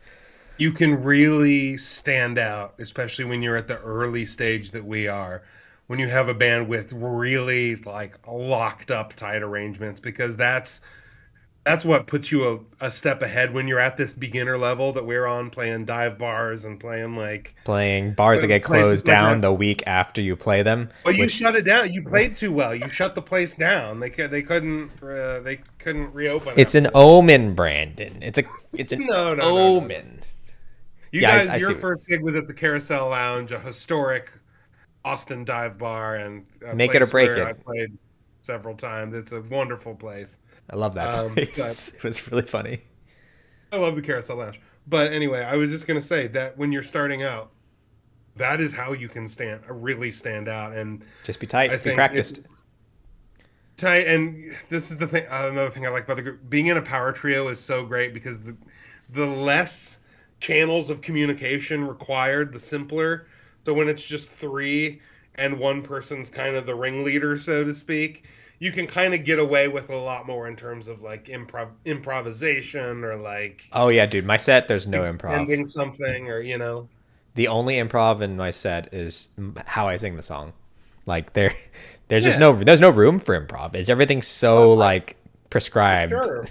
you can really stand out, especially when you're at the early stage that we are, when you have a band with really like locked up tight arrangements, because that's what puts you a step ahead when you're at this beginner level that we're on, playing dive bars and playing like Playing bars that get places closed like down that. the week after you play them, Well, you which shut it down. You played too well. You shut the place down. They couldn't reopen it's after an that. omen, Brandon. It's an No, no, no, no, no. omen. You Yeah, guys, I see. your first gig was at the Carousel Lounge, a historic Austin dive bar, and a Make it or place break where I it. played several times. It's a wonderful place. I love that But place. It was really funny. I love the Carousel Lounge. But anyway, I was just gonna say that when you're starting out, that is how you can really stand out. And Just be I tight, be think it's practiced. tight. And this is the thing. Another thing I like about the group: being in a power trio is so great because the less channels of communication required, the simpler. So when it's just three and one person's kind of the ringleader, so to speak, you can kind of get away with a lot more in terms of like improvisation or like Oh yeah, dude. My set, there's no improv. extending something or The only improv in my set is how I sing the song. Like there's just yeah. there's no room for improv. It's everything's Well, so like prescribed. sure.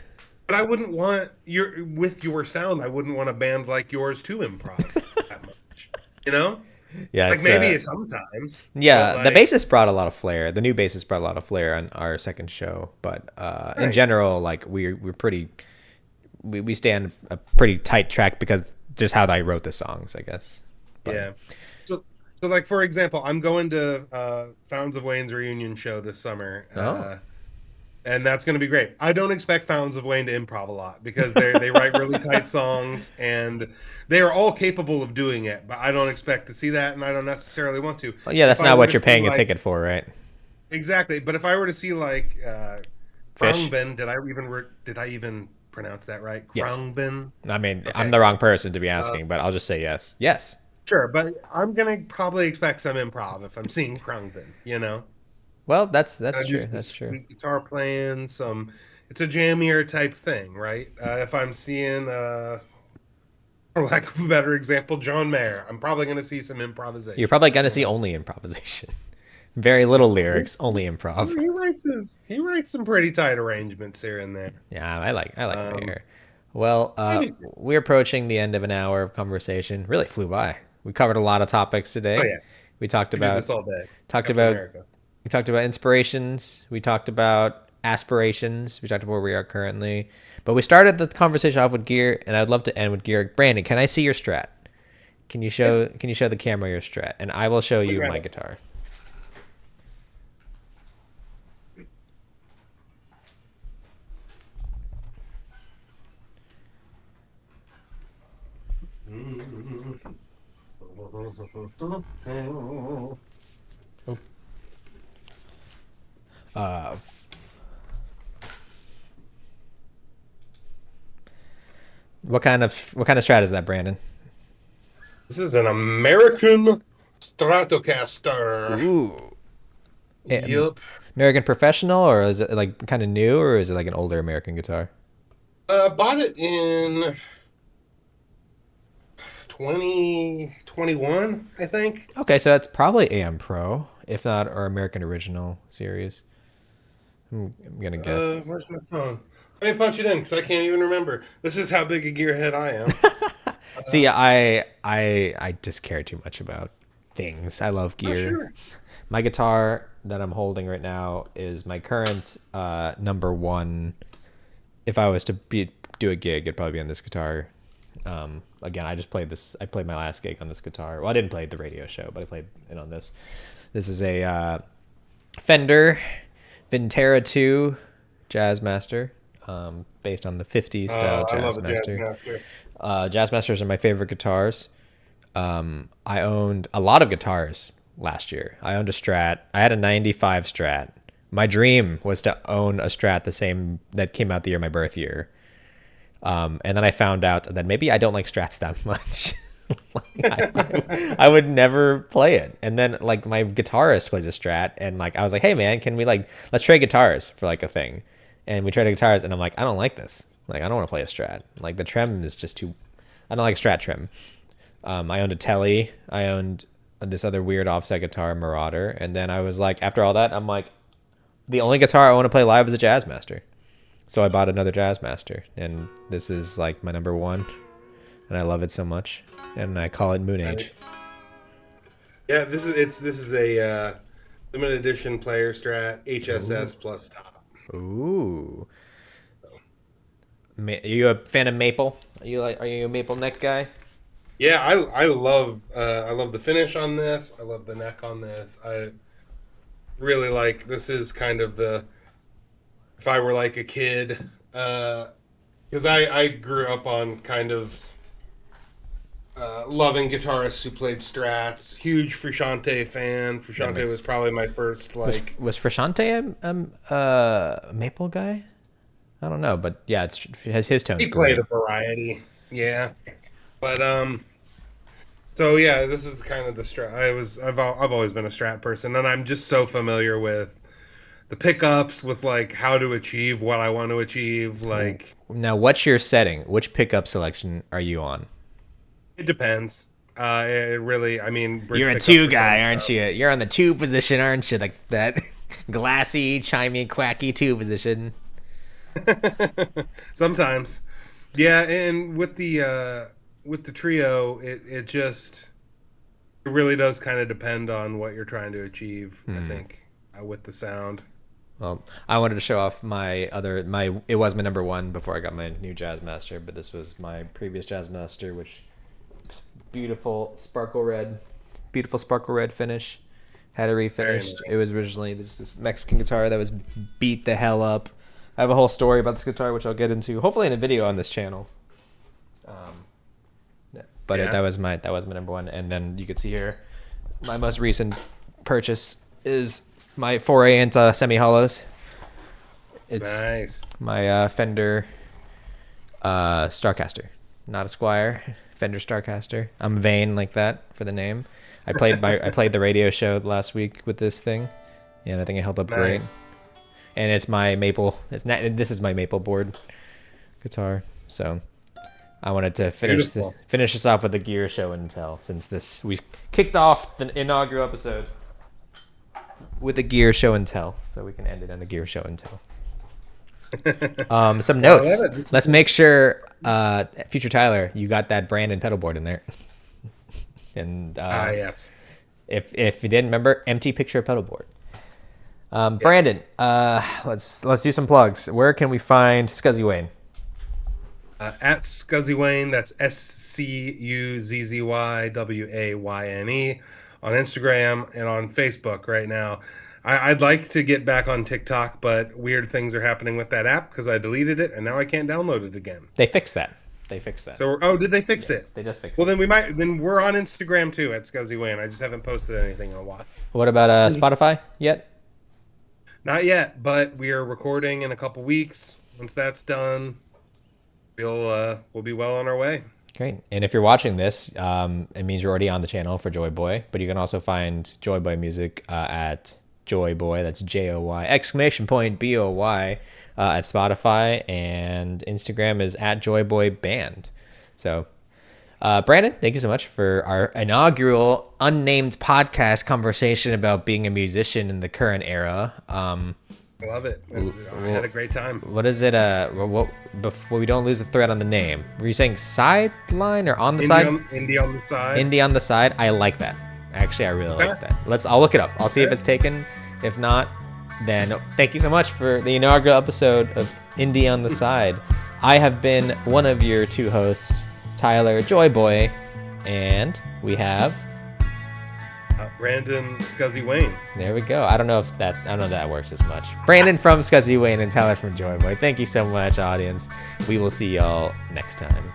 But I wouldn't want your sound. I wouldn't want a band like yours to improv that much. You know, Yeah, like it's maybe sometimes, but yeah. The like bassist brought a lot of flair. The new bassist brought a lot of flair on our second show, but in nice. general, like we're pretty we stand a pretty tight track because just how I wrote the songs, I guess. But Yeah. So, so like for example, I'm going to Fountains of Wayne's reunion show this summer, oh and that's going to be great. I don't expect Fountains of Wayne to improv a lot because they write really tight songs and they are all capable of doing it. But I don't expect to see that, and I don't necessarily want to. well, yeah, If that's I not were what to you're see paying a like ticket for, right? exactly, but if I were to see like Fish. Krungbin, did I even pronounce that right? Yes. Krungbin. I mean, I'm Okay, the wrong good. person to be Uh, asking, but I'll just say yes. Yes. sure, but I'm gonna probably expect some improv if I'm seeing Krungbin. Well, I that's do true. some That's true. sweet guitar playing, some. It's a jammier type thing, right? If I'm seeing, for lack of a better example, John Mayer, I'm probably going to see some You're improvisation. probably gonna see only improvisation. Very little lyrics, only improv. He writes some pretty tight arrangements here and there. Yeah, I like Um, Mayer. Well, I do too. we're approaching the end of an hour of conversation. Really flew by. We covered a lot of topics Oh today. yeah, We talked we do about this all day. talked Captain about America. we talked about inspirations. We talked about aspirations. We talked about where we are currently. But we started the conversation off with gear, and I'd love to end with gear. Brandon, can I see your strat? Yeah, Can you show the camera your strat, and I will show let me you grab my it. guitar. Uh, what kind of strat is that, Brandon? This is an American Stratocaster. Ooh, Yep. American Professional, or is it like kind of new, or is it like an older American guitar? Bought it in 2021, I think. Okay, so that's probably AM Pro, if not our American Original series. I'm gonna guess. Where's my phone? Let me punch it in because I can't even remember. This is how big a gearhead I am. See, I just care too much about things. I love Oh, gear. sure. My guitar that I'm holding right now is my current number one. If I was to do a gig, it'd probably be on this guitar. Again, I just played this. I played my last gig on this guitar. Well, I didn't play the radio show, but I played it on this. This is a Fender Vintera 2 Jazzmaster, based on the 50s style I love a Jazz Jazzmaster. Master. Jazzmasters are my favorite guitars. I owned a lot of guitars last year. I owned a Strat. I had a 95 Strat. My dream was to own a Strat the same that came out the year my birth year. And then I found out that maybe I don't like Strats that much. I would never play it. And then like my guitarist plays a Strat, and like I was like, hey man, can we like let's trade guitars for like a thing? And we traded guitars, and I'm like, I don't like this. Like I don't want to play a Strat. Like the trem is just too. I don't like Strat trim. I owned a Telly. I owned this other weird offset guitar, Marauder. And then I was like, after all that, I'm like, the only guitar I want to play live is a Jazzmaster. So I bought another Jazzmaster, and this is like my number one, and I love it so much, and I call it Moon Age. Nice. Yeah, this is a limited edition player strat HSS plus top. Ooh. Are you a fan of maple? Are you a maple neck guy? Yeah, I love the finish on this. I love the neck on this. I really like, this is kind of the, if I were like a kid, because I grew up on kind of loving guitarists who played strats. Huge Frusciante fan. Frusciante was probably my first like. Was Frusciante a maple guy? I don't know, but yeah, it has his tones. He played a variety, yeah. But so yeah, this is kind of the strat. I've always been a strat person, and I'm just so familiar with the pickups, with like how to achieve what I want to achieve. Like, now, what's your setting? Which pickup selection are you on? it depends. It really, I mean, You're a two guy, aren't you? You're on the two position, aren't you? Like that glassy, chimey, quacky two position. Sometimes, yeah. And with the trio, it really does kind of depend on what you're trying to achieve. I think with the sound. Well, I wanted to show off it was my number one before I got my new Jazzmaster, but this was my previous Jazzmaster, which beautiful sparkle red finish. Had it refinished. Nice. It was originally just this Mexican guitar that was beat the hell up. I have a whole story about this guitar, which I'll get into hopefully in a video on this channel. But Yeah. that was my number one, and then you can see here, my most recent purchase is my foray into semi hollows. It's Nice. my Fender Starcaster, not a Squire. Fender Starcaster. I'm vain like that for the name. I played the radio show last week with this thing, and I think it held up great. And it's my maple. This is my maple board guitar. So I wanted to finish this off with a gear show and tell, since we kicked off the inaugural episode with a gear show and tell, so we can end it on a gear show and tell. Some notes. Let's make sure, future Tyler, you got that Brandon pedal board in there. And yes. If you didn't remember, empty picture pedal board. Brandon, let's do some plugs. Where can we find Scuzzy Wayne? At Scuzzy Wayne, that's SCUZZYWAYNE on Instagram and on Facebook right now. I'd like to get back on TikTok, but weird things are happening with that app because I deleted it and now I can't download it again. They fixed that. So, did they fix it? They just fixed it. Well, then we're on Instagram too at Scuzzy Wayne. I just haven't posted anything in a while. What about Spotify yet? Not yet, but we are recording in a couple weeks. Once that's done, we'll be well on our way. Great. And if you're watching this, it means you're already on the channel for Joy Boy, but you can also find Joy Boy music at Joy Boy. That's JOY !BOY at Spotify, and Instagram is at Joy Boy Band. So, Brandon, thank you so much for our inaugural unnamed podcast conversation about being a musician in the current era. I love it. I had a great time. What is it? Before we don't lose the thread on the name, were you saying sideline or on the side? Indie on the side. Indie on the side. I like that. Actually, I really like that. I'll look it up. I'll see if it's taken. If not, then thank you so much for the inaugural episode of Indie on the Side. I have been one of your two hosts, Tyler Joy Boy, and we have Brandon Scuzzy Wayne. There we go. I don't know if that works as much. Brandon from Scuzzy Wayne and Tyler from Joy Boy. Thank you so much, audience. We will see y'all next time.